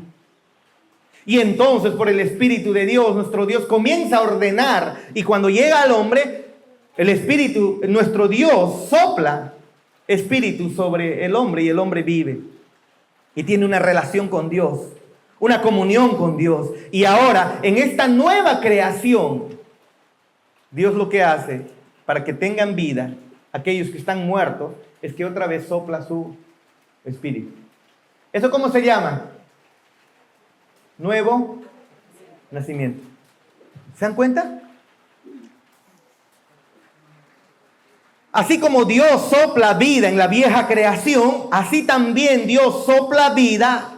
Y entonces, por el Espíritu de Dios, nuestro Dios comienza a ordenar, y cuando llega al hombre, el Espíritu, nuestro Dios, sopla Espíritu sobre el hombre, y el hombre vive. Y tiene una relación con Dios, una comunión con Dios. Y ahora, en esta nueva creación, Dios lo que hace para que tengan vida, aquellos que están muertos, es que otra vez sopla su espíritu. ¿Eso cómo se llama? Nuevo nacimiento. ¿Se dan cuenta? Así como Dios sopla vida en la vieja creación, así también Dios sopla vida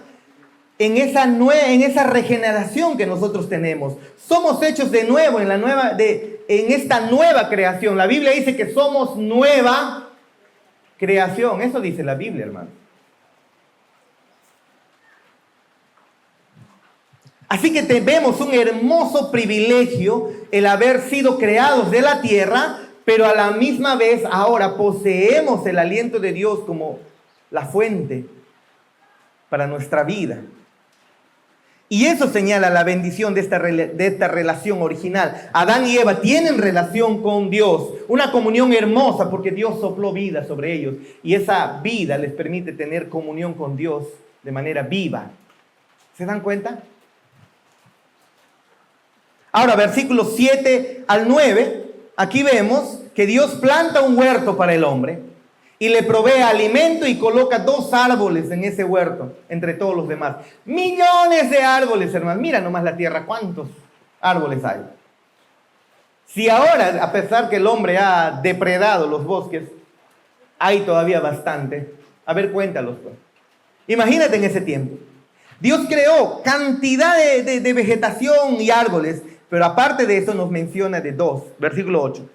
en esa regeneración que nosotros tenemos. Somos hechos de nuevo en esta nueva creación. La Biblia dice que somos nueva creación. Eso dice la Biblia, hermano. Así que tenemos un hermoso privilegio el haber sido creados de la tierra, pero a la misma vez ahora poseemos el aliento de Dios como la fuente para nuestra vida. Y eso señala la bendición de esta relación original. Adán y Eva tienen relación con Dios, una comunión hermosa porque Dios sopló vida sobre ellos. Y esa vida les permite tener comunión con Dios de manera viva. ¿Se dan cuenta? Ahora, versículos 7 al 9, aquí vemos que Dios planta un huerto para el hombre y le provee alimento y coloca 2 árboles en ese huerto, entre todos los demás. Millones de árboles, hermanos. Mira nomás la tierra, ¿cuántos árboles hay? Si ahora, a pesar que el hombre ha depredado los bosques, hay todavía bastante. A ver, cuéntalos, pues. Imagínate en ese tiempo. Dios creó cantidad de vegetación y árboles, pero aparte de eso nos menciona de 2, versículo 8.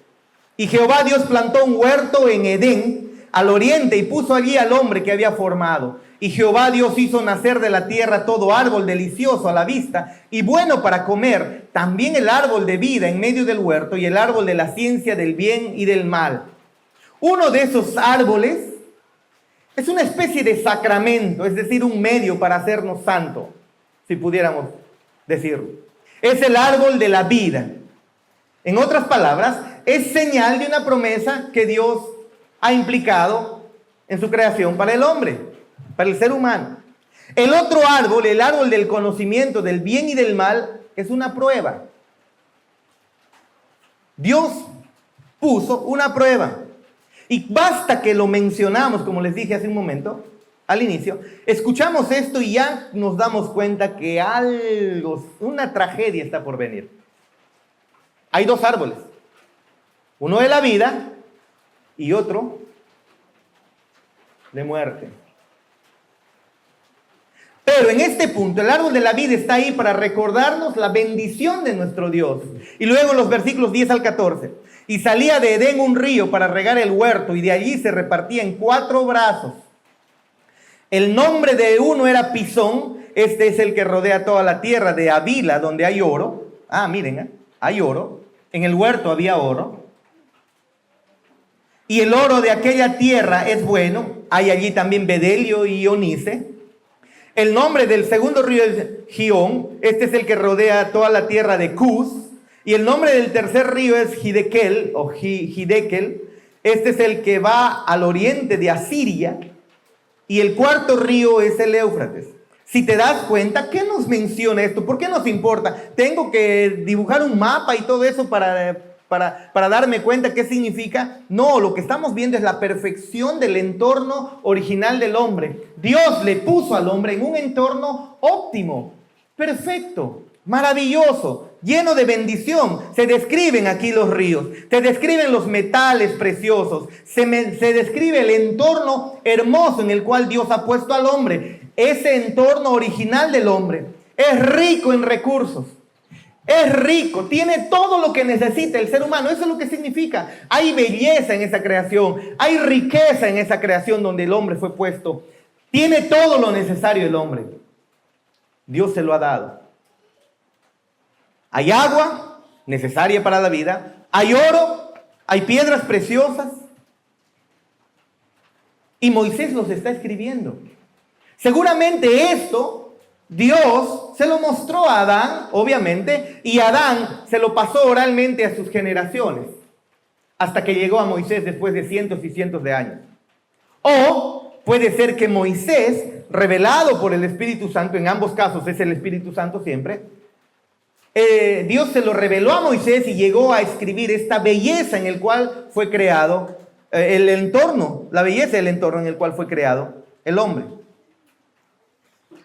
Y Jehová Dios plantó un huerto en Edén, al oriente, y puso allí al hombre que había formado. Y Jehová Dios hizo nacer de la tierra todo árbol delicioso a la vista y bueno para comer, también el árbol de vida en medio del huerto y el árbol de la ciencia del bien y del mal. Uno de esos árboles es una especie de sacramento, es decir, un medio para hacernos santos, si pudiéramos decirlo. Es el árbol de la vida. En otras palabras, es señal de una promesa que Dios ha implicado en su creación para el hombre, para el ser humano. El otro árbol, el árbol del conocimiento del bien y del mal, es una prueba. Dios puso una prueba. Y basta que lo mencionamos, como les dije hace un momento, al inicio, escuchamos esto y ya nos damos cuenta que algo, una tragedia está por venir. Hay 2 árboles, uno de la vida y otro de muerte. Pero en este punto, el árbol de la vida está ahí para recordarnos la bendición de nuestro Dios. Y luego en los versículos 10 al 14. Y salía de Edén un río para regar el huerto, y de allí se repartía en 4 brazos. El nombre de uno era Pisón, este es el que rodea toda la tierra de Havila, donde hay oro. Ah, miren, hay oro. En el huerto había oro. Y el oro de aquella tierra es bueno. Hay allí también bedelio y onice. El nombre del segundo río es Gihón. Este es el que rodea toda la tierra de Cus. Y el nombre del tercer río es Hidekel o Hidekel. Este es el que va al oriente de Asiria. Y el cuarto río es el Éufrates. Si te das cuenta, ¿qué nos menciona esto? ¿Por qué nos importa? ¿Tengo que dibujar un mapa y todo eso para darme cuenta qué significa? No, lo que estamos viendo es la perfección del entorno original del hombre. Dios le puso al hombre en un entorno óptimo, perfecto, maravilloso, lleno de bendición. Se describen aquí los ríos, se describen los metales preciosos, se describe el entorno hermoso en el cual Dios ha puesto al hombre. Ese entorno original del hombre es rico en recursos. Es rico, tiene todo lo que necesita el ser humano. Eso es lo que significa. Hay belleza en esa creación, hay riqueza en esa creación donde el hombre fue puesto. Tiene todo lo necesario el hombre. Dios se lo ha dado. Hay agua necesaria para la vida, hay oro, hay piedras preciosas. Y Moisés los está escribiendo. Seguramente esto Dios se lo mostró a Adán, obviamente, y Adán se lo pasó oralmente a sus generaciones, hasta que llegó a Moisés después de cientos y cientos de años. O puede ser que Moisés, revelado por el Espíritu Santo, en ambos casos es el Espíritu Santo siempre, Dios se lo reveló a Moisés y llegó a escribir esta belleza en el cual fue creado el entorno, la belleza del entorno en el cual fue creado el hombre.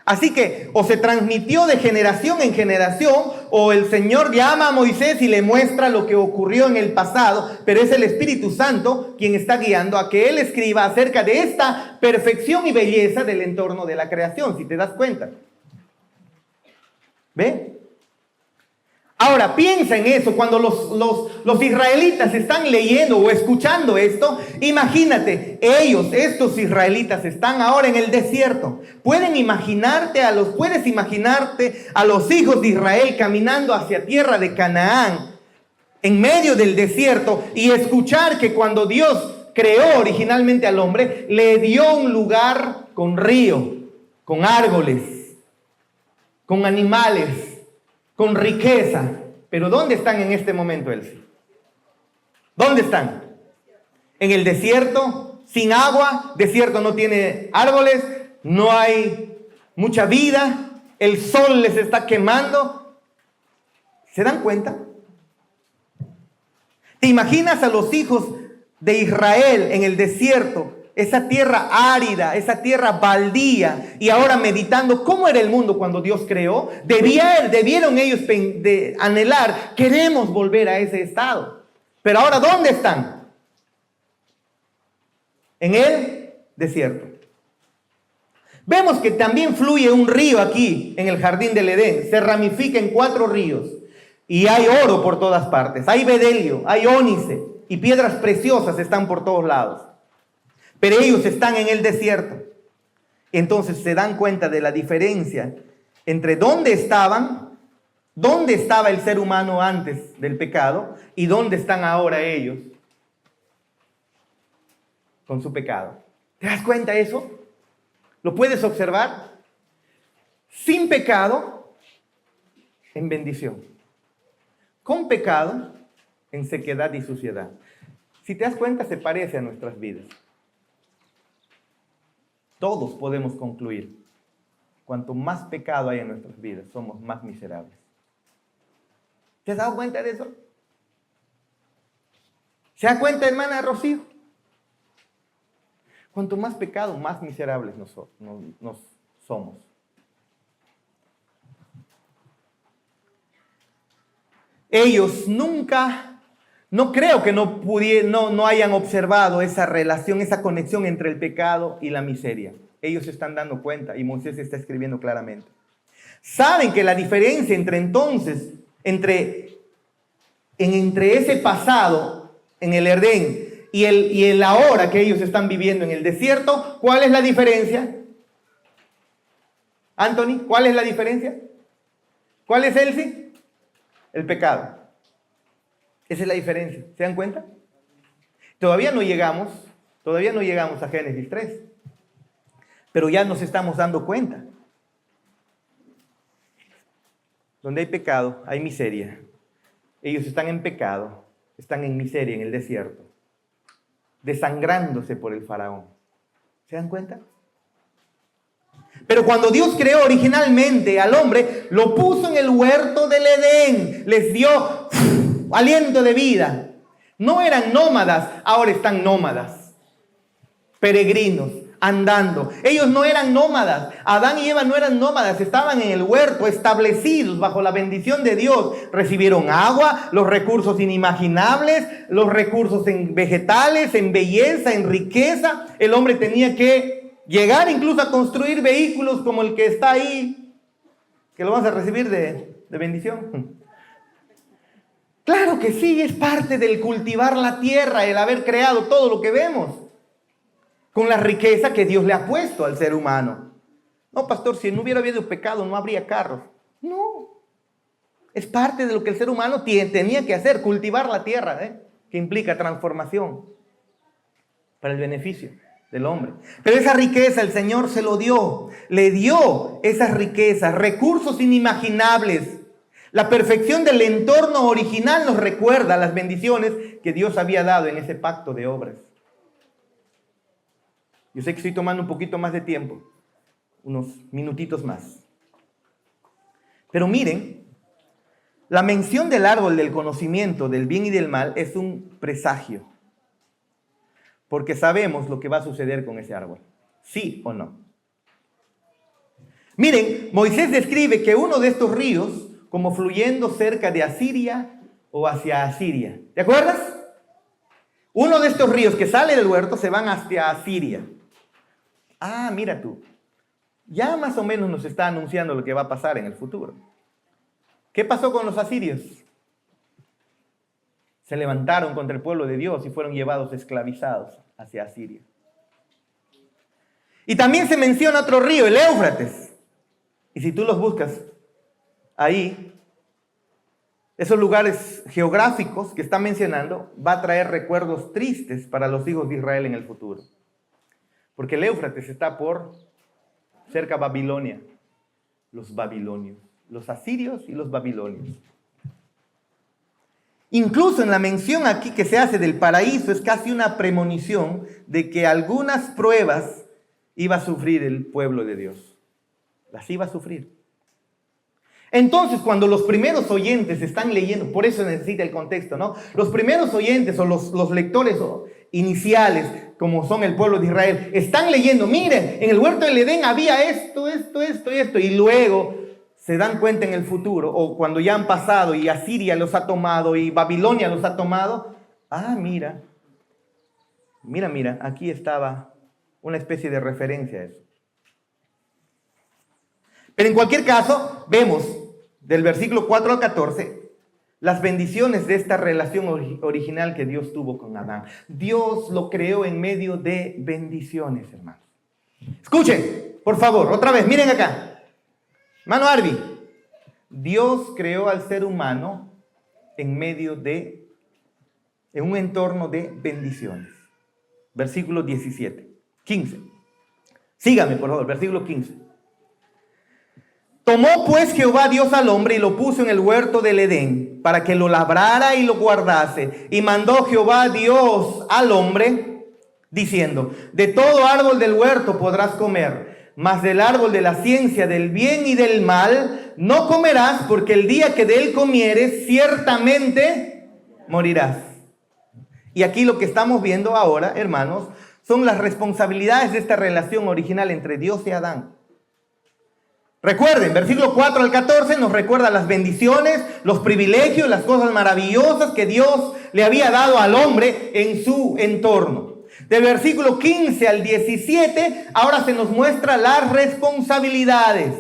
Así que o se transmitió de generación en generación, o el Señor llama a Moisés y le muestra lo que ocurrió en el pasado, pero es el Espíritu Santo quien está guiando a que Él escriba acerca de esta perfección y belleza del entorno de la creación, si te das cuenta. ¿Ve? Ahora, piensa en eso, cuando los israelitas están leyendo o escuchando esto, imagínate, estos israelitas están ahora en el desierto. Puedes imaginarte a los hijos de Israel caminando hacia tierra de Canaán, en medio del desierto, y escuchar que cuando Dios creó originalmente al hombre, le dio un lugar con río, con árboles, con animales, con riqueza. Pero ¿dónde están en este momento, Elsie? ¿Dónde están? En el desierto, sin agua. Desierto no tiene árboles, no hay mucha vida, el sol les está quemando. ¿Se dan cuenta? ¿Te imaginas a los hijos de Israel en el desierto? Esa tierra árida, esa tierra baldía, y ahora meditando cómo era el mundo cuando Dios creó. Debieron ellos anhelar, queremos volver a ese estado. Pero ahora, ¿dónde están? En el desierto. Vemos que también fluye un río aquí en el jardín del Edén, se ramifica en 4 ríos, y hay oro por todas partes, hay bedelio, hay ónice, y piedras preciosas están por todos lados. Pero ellos están en el desierto. Entonces se dan cuenta de la diferencia entre dónde estaba el ser humano antes del pecado y dónde están ahora ellos con su pecado. ¿Te das cuenta de eso? ¿Lo puedes observar? Sin pecado, en bendición. Con pecado, en sequedad y suciedad. Si te das cuenta, se parece a nuestras vidas. Todos podemos concluir, cuanto más pecado hay en nuestras vidas, somos más miserables. ¿Te has dado cuenta de eso? ¿Se da cuenta, hermana Rocío? Cuanto más pecado, más miserables nos somos. Ellos nunca, no creo que no hayan observado esa relación, esa conexión entre el pecado y la miseria. Ellos se están dando cuenta y Moisés está escribiendo claramente. Saben que la diferencia entre ese pasado en el Edén y el ahora que ellos están viviendo en el desierto, ¿cuál es la diferencia? Anthony, ¿cuál es la diferencia? ¿Cuál es, Elsie? El pecado. Esa es la diferencia. ¿Se dan cuenta? Todavía no llegamos a Génesis 3. Pero ya nos estamos dando cuenta. Donde hay pecado, hay miseria. Ellos están en pecado, están en miseria en el desierto, desangrándose por el faraón. ¿Se dan cuenta? Pero cuando Dios creó originalmente al hombre, lo puso en el huerto del Edén, les dio aliento de vida. No eran nómadas, ahora están nómadas, peregrinos, andando. Ellos no eran nómadas, Adán y Eva no eran nómadas, estaban en el huerto, establecidos bajo la bendición de Dios. Recibieron agua, los recursos inimaginables, los recursos en vegetales, en belleza, en riqueza. El hombre tenía que llegar incluso a construir vehículos como el que está ahí, que lo vamos a recibir de bendición. Claro que sí, es parte del cultivar la tierra, el haber creado todo lo que vemos, con la riqueza que Dios le ha puesto al ser humano. No, pastor, si no hubiera habido pecado, no habría carros. No, es parte de lo que el ser humano tenía que hacer, cultivar la tierra, que implica transformación para el beneficio del hombre. Pero esa riqueza el Señor se lo dio, le dio esas riquezas, recursos inimaginables. La perfección del entorno original nos recuerda las bendiciones que Dios había dado en ese pacto de obras. Yo sé que estoy tomando un poquito más de tiempo, unos minutitos más. Pero miren, la mención del árbol del conocimiento del bien y del mal es un presagio. porque sabemos lo que va a suceder con ese árbol. ¿Sí o no? Miren, Moisés describe que uno de estos ríos, como fluyendo cerca de Asiria o hacia Asiria. ¿Te acuerdas? Uno de estos ríos que sale del huerto se van hacia Asiria. Ah, mira tú. Ya más o menos nos está anunciando lo que va a pasar en el futuro. ¿Qué pasó con los asirios? Se levantaron contra el pueblo de Dios y fueron llevados esclavizados hacia Asiria. Y también se menciona otro río, el Éufrates. Y si tú los buscas ahí, esos lugares geográficos que está mencionando, va a traer recuerdos tristes para los hijos de Israel en el futuro. Porque el Éufrates está por cerca de Babilonia. Los babilonios, los asirios y los babilonios. Incluso en la mención aquí que se hace del paraíso es casi una premonición de que algunas pruebas iba a sufrir el pueblo de Dios. Las iba a sufrir. Entonces, cuando los primeros oyentes están leyendo, por eso necesita el contexto, ¿no? Los primeros oyentes o los lectores iniciales, como son el pueblo de Israel, están leyendo, miren, en el huerto del Edén había esto, y luego se dan cuenta en el futuro, o cuando ya han pasado y Asiria los ha tomado y Babilonia los ha tomado, mira, aquí estaba una especie de referencia a eso. Pero en cualquier caso, vemos del versículo 4 al 14 las bendiciones de esta relación original que Dios tuvo con Adán. Dios lo creó en medio de bendiciones, hermanos. Escuchen, por favor, otra vez, miren acá. Mano Arby, Dios creó al ser humano en un entorno de bendiciones. Versículo 15. Sígame, por favor, versículo 15. Tomó pues Jehová Dios al hombre y lo puso en el huerto del Edén para que lo labrara y lo guardase. Y mandó Jehová Dios al hombre diciendo: de todo árbol del huerto podrás comer, mas del árbol de la ciencia del bien y del mal no comerás, porque el día que de él comieres ciertamente morirás. Y aquí lo que estamos viendo ahora, hermanos, son las responsabilidades de esta relación original entre Dios y Adán. Recuerden, versículo 4 al 14 nos recuerda las bendiciones, los privilegios, las cosas maravillosas que Dios le había dado al hombre en su entorno. Del versículo 15 al 17, ahora se nos muestra las responsabilidades.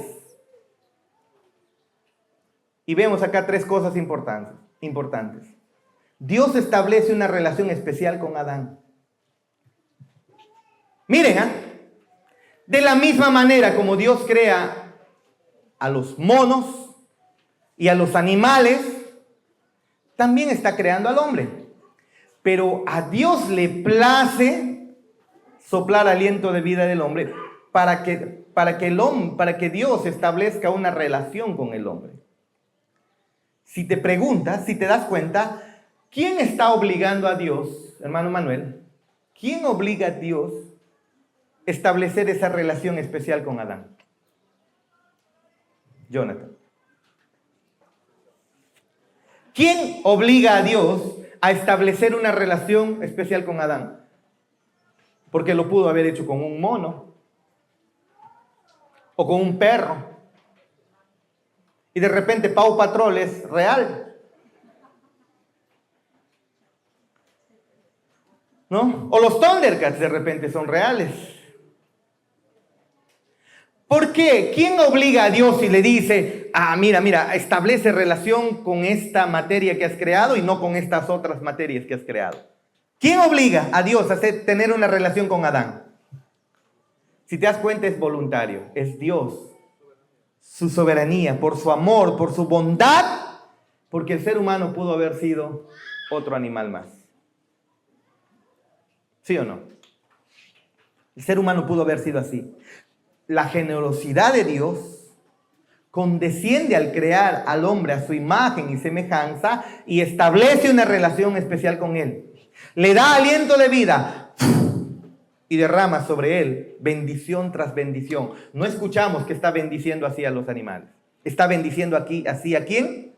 Y vemos acá tres cosas importantes. Dios establece una relación especial con Adán. Miren, de la misma manera como Dios crea a los monos y a los animales, también está creando al hombre. Pero a Dios le place soplar aliento de vida del hombre para que Dios establezca una relación con el hombre. Si te preguntas, si te das cuenta, ¿quién está obligando a Dios, hermano Manuel? ¿Quién obliga a Dios a establecer esa relación especial con Adán? Jonathan. ¿Quién obliga a Dios a establecer una relación especial con Adán? Porque lo pudo haber hecho con un mono o con un perro. Y de repente Paw Patrol es real, ¿no? O los Thundercats de repente son reales. ¿Por qué? ¿Quién obliga a Dios y le dice, mira, establece relación con esta materia que has creado y no con estas otras materias que has creado? ¿Quién obliga a Dios a tener una relación con Adán? Si te das cuenta, es voluntario, es Dios, su soberanía, por su amor, por su bondad, porque el ser humano pudo haber sido otro animal más. ¿Sí o no? El ser humano pudo haber sido así. La generosidad de Dios condesciende al crear al hombre a su imagen y semejanza y establece una relación especial con él. Le da aliento de vida y derrama sobre él bendición tras bendición. No escuchamos que está bendiciendo así a los animales. Está bendiciendo aquí así a ¿quién?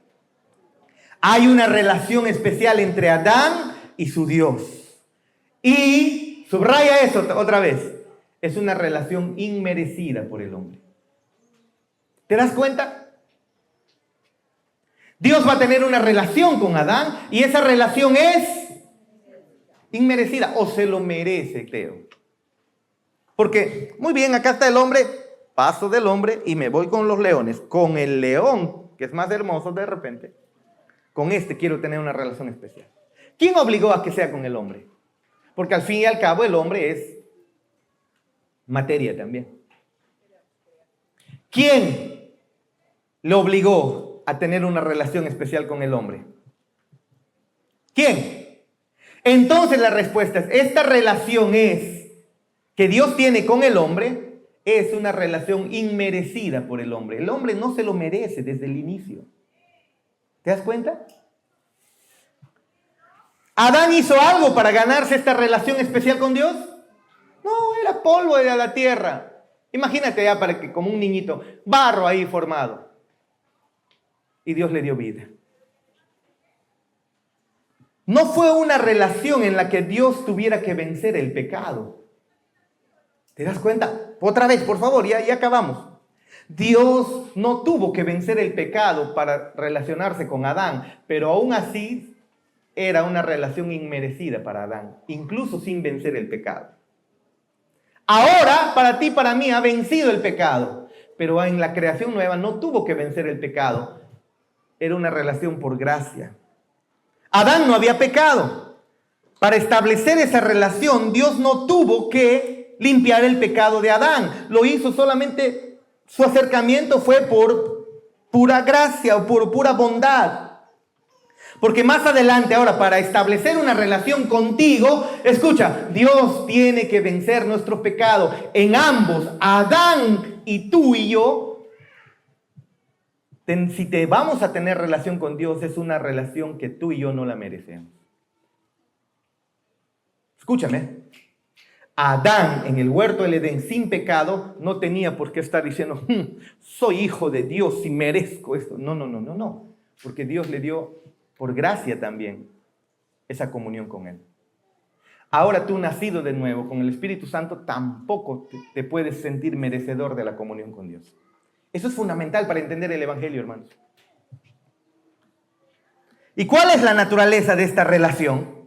Hay una relación especial entre Adán y su Dios. Y Subraya eso otra vez. Es una relación inmerecida por el hombre. ¿Te das cuenta? Dios va a tener una relación con Adán y esa relación es inmerecida o se lo merece, creo. Porque, muy bien, acá está el hombre, paso del hombre y me voy con los leones. Con el león, que es más hermoso de repente, con este quiero tener una relación especial. ¿Quién obligó a que sea con el hombre? Porque al fin y al cabo el hombre es materia también. ¿Quién le obligó a tener una relación especial con el hombre? ¿Quién? Entonces la respuesta es, esta relación que Dios tiene con el hombre, es una relación inmerecida por el hombre. El hombre no se lo merece desde el inicio. ¿Te das cuenta? ¿Adán hizo algo para ganarse esta relación especial con Dios? No, era polvo de la tierra. Imagínate ya para que como un niñito, barro ahí formado. Y Dios le dio vida. No fue una relación en la que Dios tuviera que vencer el pecado. ¿Te das cuenta? Otra vez, por favor, ya acabamos. Dios no tuvo que vencer el pecado para relacionarse con Adán, pero aún así era una relación inmerecida para Adán, incluso sin vencer el pecado. Ahora, para ti y para mí, ha vencido el pecado, pero en la creación nueva no tuvo que vencer el pecado. Era una relación por gracia. Adán no había pecado. Para establecer esa relación, Dios no tuvo que limpiar el pecado de Adán. Lo hizo solamente, su acercamiento fue por pura gracia o por pura bondad. Porque más adelante, ahora, para establecer una relación contigo, escucha, Dios tiene que vencer nuestros pecados. En ambos, Adán y tú y yo, si te vamos a tener relación con Dios, es una relación que tú y yo no la merecemos. Escúchame. Adán en el huerto del Edén sin pecado no tenía por qué estar diciendo, soy hijo de Dios y merezco esto. No. Porque Dios le dio por gracia también esa comunión con Él. Ahora tú, nacido de nuevo con el Espíritu Santo, tampoco te puedes sentir merecedor de la comunión con Dios. Eso es fundamental para entender el Evangelio, hermanos. ¿Y cuál es la naturaleza de esta relación?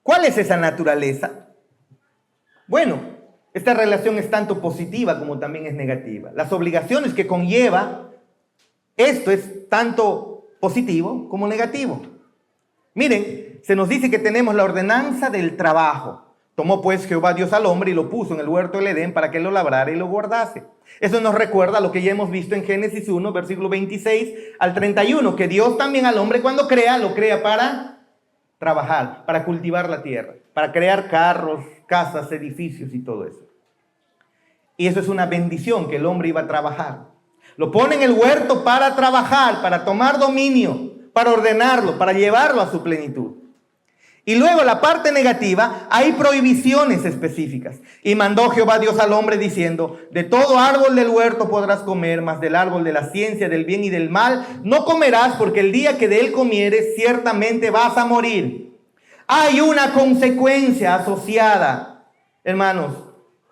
¿Cuál es esa naturaleza? Bueno, esta relación es tanto positiva como también es negativa. Las obligaciones que conlleva esto es tanto positivo como negativo. Miren, se nos dice que tenemos la ordenanza del trabajo. Tomó pues Jehová Dios al hombre y lo puso en el huerto del Edén para que lo labrara y lo guardase. Eso nos recuerda lo que ya hemos visto en Génesis 1, versículo 26 al 31, que Dios también al hombre cuando crea, lo crea para trabajar, para cultivar la tierra, para crear carros, casas, edificios y todo eso. Y eso es una bendición, que el hombre iba a trabajar. Lo pone en el huerto para trabajar, para tomar dominio, para ordenarlo, para llevarlo a su plenitud. Y luego la parte negativa, hay prohibiciones específicas. Y mandó Jehová Dios al hombre diciendo, de todo árbol del huerto podrás comer, mas del árbol de la ciencia del bien y del mal no comerás, porque el día que de él comieres ciertamente vas a morir. Hay una consecuencia asociada, hermanos,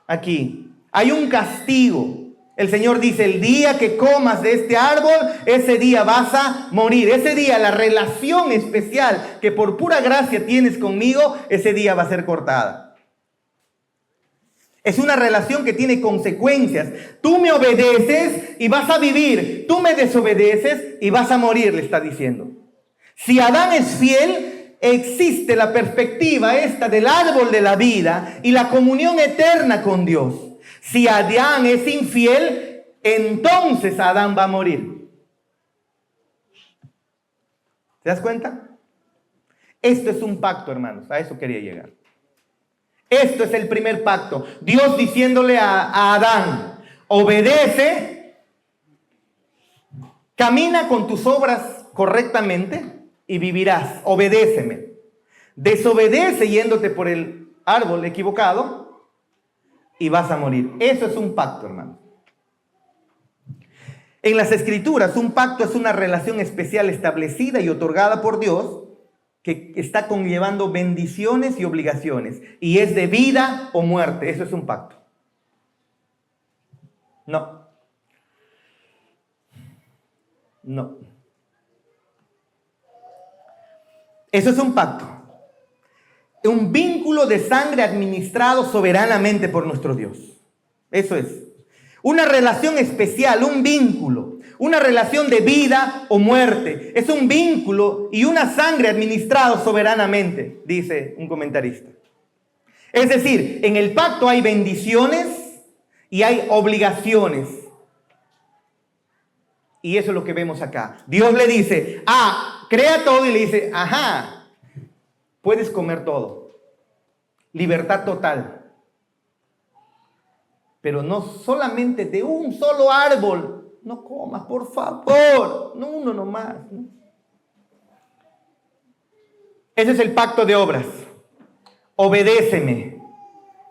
aquí. Hay un castigo. El Señor dice, el día que comas de este árbol, ese día vas a morir. Ese día la relación especial que por pura gracia tienes conmigo, ese día va a ser cortada. Es una relación que tiene consecuencias. Tú me obedeces y vas a vivir. Tú me desobedeces y vas a morir, le está diciendo. Si Adán es fiel, existe la perspectiva esta del árbol de la vida y la comunión eterna con Dios. Si Adán es infiel, entonces Adán va a morir. ¿Te das cuenta? Esto es un pacto, hermanos. A eso quería llegar. Esto es el primer pacto. Dios diciéndole a Adán, obedece, camina con tus obras correctamente y vivirás. Obedéceme. Desobedece yéndote por el árbol equivocado y vas a morir. Eso es un pacto, hermano. En las Escrituras, un pacto es una relación especial establecida y otorgada por Dios que está conllevando bendiciones y obligaciones. Y es de vida o muerte. Eso es un pacto. No. No. Eso es un pacto. Un vínculo de sangre administrado soberanamente por nuestro Dios. Eso es. Una relación especial, un vínculo. Una relación de vida o muerte. Es un vínculo y una sangre administrado soberanamente, dice un comentarista. Es decir, en el pacto hay bendiciones y hay obligaciones. Y eso es lo que vemos acá. Dios le dice, crea todo, y le dice, puedes comer todo. Libertad total. Pero no solamente de un solo árbol. No comas, por favor. No, uno nomás. Ese es el pacto de obras. Obedéceme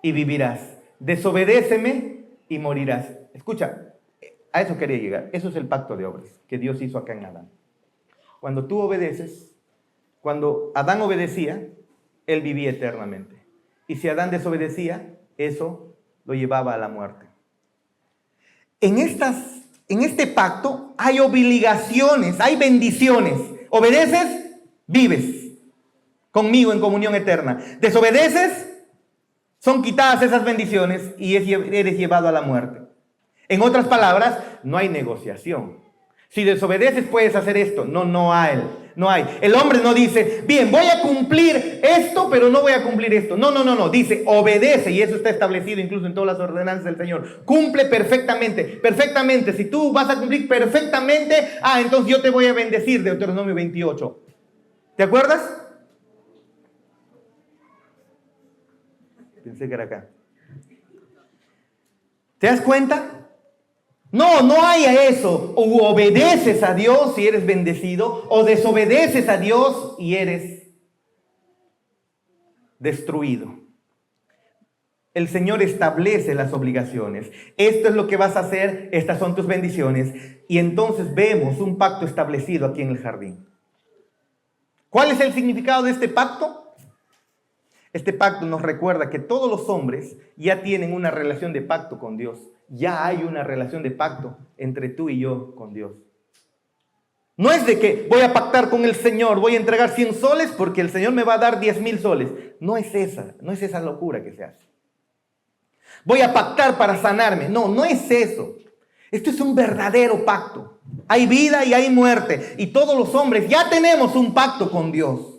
y vivirás. Desobedéceme y morirás. Escucha. A eso quería llegar. Eso es el pacto de obras que Dios hizo acá en Adán. Cuando tú obedeces, cuando Adán obedecía, él vivía eternamente. Y si Adán desobedecía, eso lo llevaba a la muerte. En este pacto hay obligaciones, hay bendiciones. Obedeces, vives conmigo en comunión eterna. Desobedeces, son quitadas esas bendiciones y eres llevado a la muerte. En otras palabras, no hay negociación. Si desobedeces, puedes hacer esto. No hay. El hombre no dice, bien, voy a cumplir esto, pero no voy a cumplir esto. No. Dice, obedece, y eso está establecido incluso en todas las ordenanzas del Señor. Cumple perfectamente. Si tú vas a cumplir perfectamente, entonces yo te voy a bendecir, Deuteronomio 28. ¿Te acuerdas? Pensé que era acá. ¿Te das cuenta? No hay a eso. O obedeces a Dios y eres bendecido, o desobedeces a Dios y eres destruido. El Señor establece las obligaciones. Esto es lo que vas a hacer, estas son tus bendiciones. Y entonces vemos un pacto establecido aquí en el jardín. ¿Cuál es el significado de este pacto? Este pacto nos recuerda que todos los hombres ya tienen una relación de pacto con Dios. Ya hay una relación de pacto entre tú y yo con Dios. No es de que voy a pactar con el Señor, voy a entregar 100 soles porque el Señor me va a dar 10,000 soles. No es esa locura que se hace. Voy a pactar para sanarme. No es eso. Esto es un verdadero pacto. Hay vida y hay muerte. Y todos los hombres ya tenemos un pacto con Dios.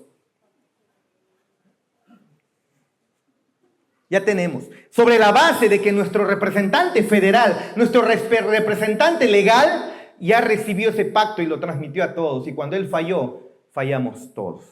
Ya tenemos. Sobre la base de que nuestro representante federal, nuestro representante legal, ya recibió ese pacto y lo transmitió a todos. Y cuando él falló, fallamos todos.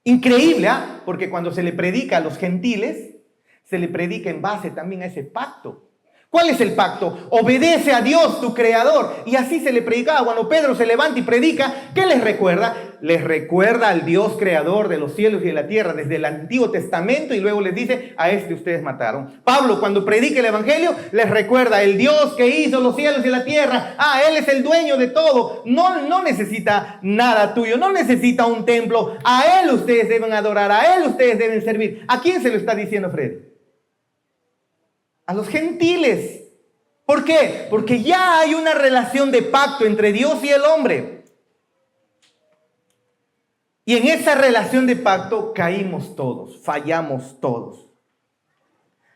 Increíble, porque cuando se le predica a los gentiles, se le predica en base también a ese pacto. ¿Cuál es el pacto? Obedece a Dios, tu creador. Y así se le predicaba. Cuando Pedro se levanta y predica, ¿qué les recuerda? Les recuerda al Dios creador de los cielos y de la tierra desde el Antiguo Testamento, y luego les dice, a este ustedes mataron. Pablo, cuando predica el Evangelio, les recuerda el Dios que hizo los cielos y la tierra. Él es el dueño de todo. No necesita nada tuyo, no necesita un templo. A Él ustedes deben adorar, a Él ustedes deben servir. ¿A quién se lo está diciendo Fred? A los gentiles. ¿Por qué? Porque ya hay una relación de pacto entre Dios y el hombre. Y en esa relación de pacto caímos todos, fallamos todos.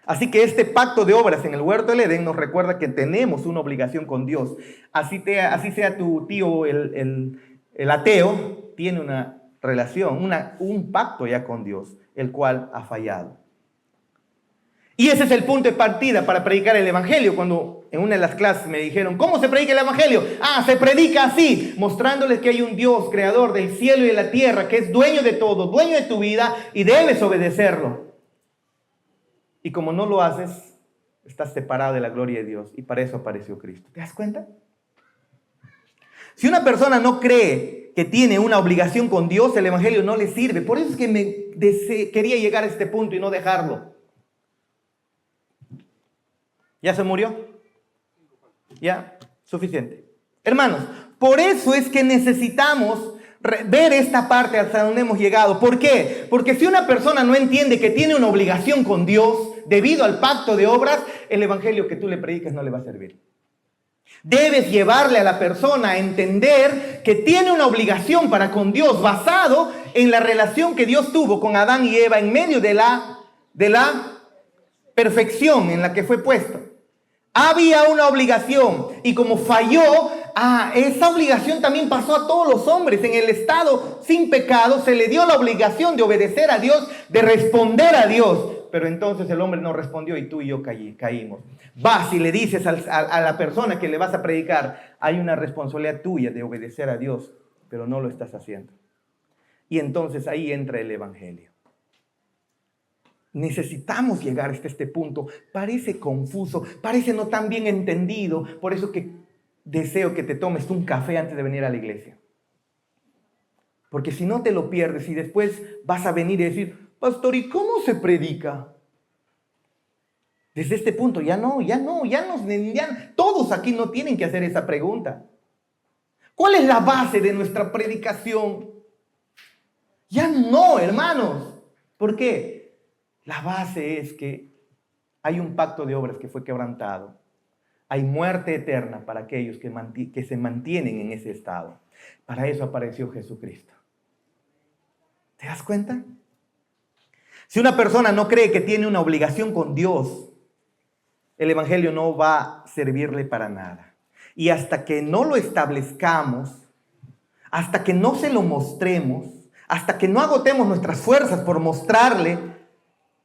Así que este pacto de obras en el huerto del Edén nos recuerda que tenemos una obligación con Dios. Así sea tu tío el ateo, tiene una relación, un pacto ya con Dios, el cual ha fallado. Y ese es el punto de partida para predicar el Evangelio. Cuando en una de las clases me dijeron, ¿cómo se predica el Evangelio? Se predica así, mostrándoles que hay un Dios creador del cielo y de la tierra, que es dueño de todo, dueño de tu vida, y debes obedecerlo. Y como no lo haces, estás separado de la gloria de Dios, y para eso apareció Cristo. ¿Te das cuenta? Si una persona no cree que tiene una obligación con Dios, el Evangelio no le sirve. Por eso es que quería llegar a este punto y no dejarlo. ¿Ya se murió? ¿Ya? Suficiente. Hermanos, por eso es que necesitamos ver esta parte hasta donde hemos llegado. ¿Por qué? Porque si una persona no entiende que tiene una obligación con Dios debido al pacto de obras, el evangelio que tú le predicas no le va a servir. Debes llevarle a la persona a entender que tiene una obligación para con Dios basado en la relación que Dios tuvo con Adán y Eva en medio de la perfección en la que fue puesto. Había una obligación y como falló, esa obligación también pasó a todos los hombres. En el estado sin pecado se le dio la obligación de obedecer a Dios, de responder a Dios. Pero entonces el hombre no respondió y tú y yo caímos. Vas y le dices a la persona que le vas a predicar, hay una responsabilidad tuya de obedecer a Dios, pero no lo estás haciendo. Y entonces ahí entra el evangelio. Necesitamos llegar hasta este punto. Parece confuso, parece no tan bien entendido. Por eso que deseo que te tomes un café antes de venir a la iglesia. Porque si no te lo pierdes y después vas a venir y decir, pastor, ¿y cómo se predica? Desde este punto todos aquí no tienen que hacer esa pregunta. ¿Cuál es la base de nuestra predicación? Ya no, hermanos. ¿Por qué? La base es que hay un pacto de obras que fue quebrantado. Hay muerte eterna para aquellos que se mantienen en ese estado. Para eso apareció Jesucristo. ¿Te das cuenta? Si una persona no cree que tiene una obligación con Dios, el evangelio no va a servirle para nada. Y hasta que no lo establezcamos, hasta que no se lo mostremos, hasta que no agotemos nuestras fuerzas por mostrarle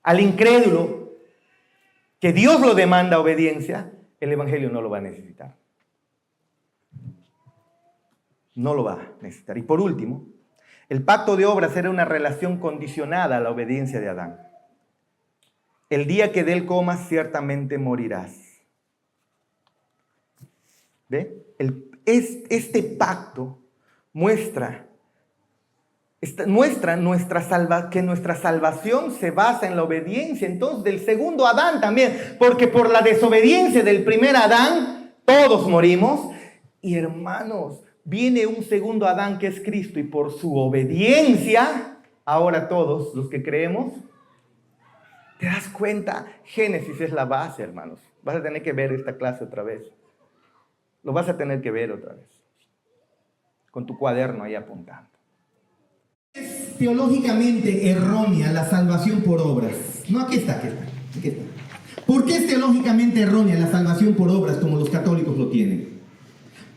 al incrédulo que Dios lo demanda obediencia, el evangelio no lo va a necesitar. No lo va a necesitar. Y por último, el pacto de obras era una relación condicionada a la obediencia de Adán. El día que de él comas, ciertamente morirás. ¿Ve? Este pacto muestra que nuestra salvación se basa en la obediencia, entonces, del segundo Adán también. Porque por la desobediencia del primer Adán, todos morimos. Y hermanos, viene un segundo Adán que es Cristo. Y por su obediencia, ahora todos los que creemos, ¿te das cuenta? Génesis es la base, hermanos. Vas a tener que ver esta clase otra vez. Lo vas a tener que ver otra vez. Con tu cuaderno ahí apuntando. Es teológicamente errónea la salvación por obras. No, aquí está. ¿Por qué es teológicamente errónea la salvación por obras como los católicos lo tienen?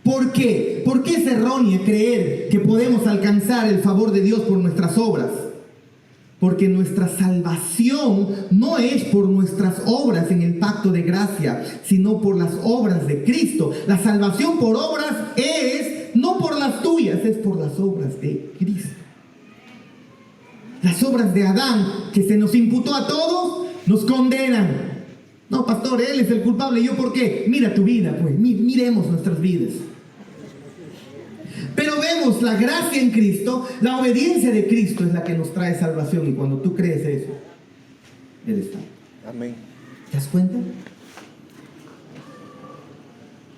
¿Por qué? ¿Por qué es errónea creer que podemos alcanzar el favor de Dios por nuestras obras? Porque nuestra salvación no es por nuestras obras en el pacto de gracia, sino por las obras de Cristo. La salvación por obras es no por las tuyas, es por las obras de Cristo. Las obras de Adán que se nos imputó a todos nos condenan. No, pastor, él es el culpable. ¿Yo por qué? Mira tu vida, pues. Miremos nuestras vidas. Pero vemos la gracia en Cristo, la obediencia de Cristo es la que nos trae salvación. Y cuando tú crees eso, Él está. Amén. ¿Te das cuenta?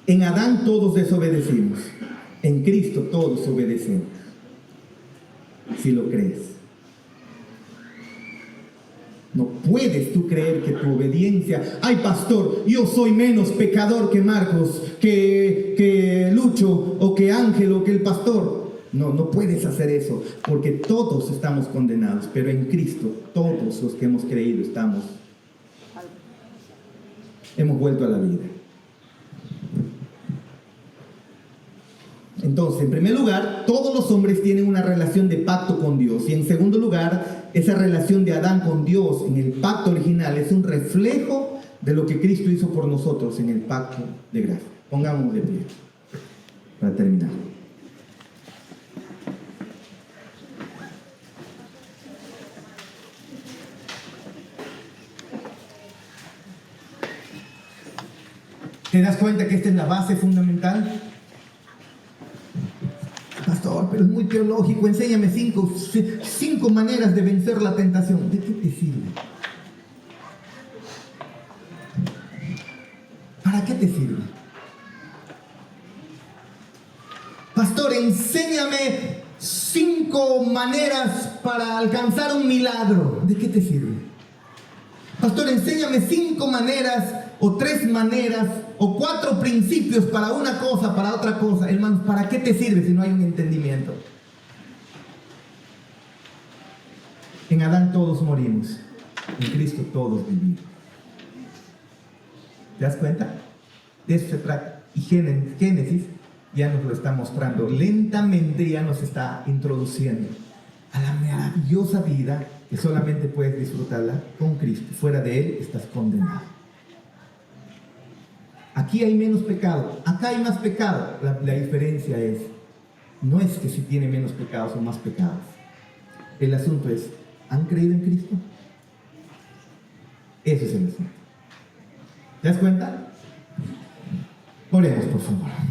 En Adán todos desobedecimos. En Cristo todos obedecemos. Si lo crees. No puedes tú creer que tu obediencia, ay pastor, yo soy menos pecador que Marcos, que Lucho, o que Ángel, o que el pastor. No puedes hacer eso, porque todos estamos condenados, pero en Cristo, todos los que hemos creído hemos vuelto a la vida. Entonces, en primer lugar, todos los hombres tienen una relación de pacto con Dios. Y en segundo lugar, esa relación de Adán con Dios en el pacto original es un reflejo de lo que Cristo hizo por nosotros en el pacto de gracia. Pongámonos de pie para terminar. ¿Te das cuenta que esta es la base fundamental? Pastor, pero es muy teológico. Enséñame cinco maneras de vencer la tentación. ¿De qué te sirve? ¿Para qué te sirve? Pastor, enséñame 5 maneras para alcanzar un milagro. ¿De qué te sirve? Pastor, enséñame 5 maneras, o 3 maneras, o 4 principios para una cosa, para otra cosa. Hermanos, ¿para qué te sirve si no hay un entendimiento? En Adán todos morimos, en Cristo todos vivimos. ¿Te das cuenta? De eso se trata. Y Génesis ya nos lo está mostrando. Lentamente ya nos está introduciendo a la maravillosa vida que solamente puedes disfrutarla con Cristo. Fuera de Él estás condenado. Aquí hay menos pecado, acá hay más pecado. La diferencia es, no es que si tiene menos pecados o más pecados. El asunto es, ¿han creído en Cristo? Ese es el asunto. ¿Te das cuenta? Oremos, por favor.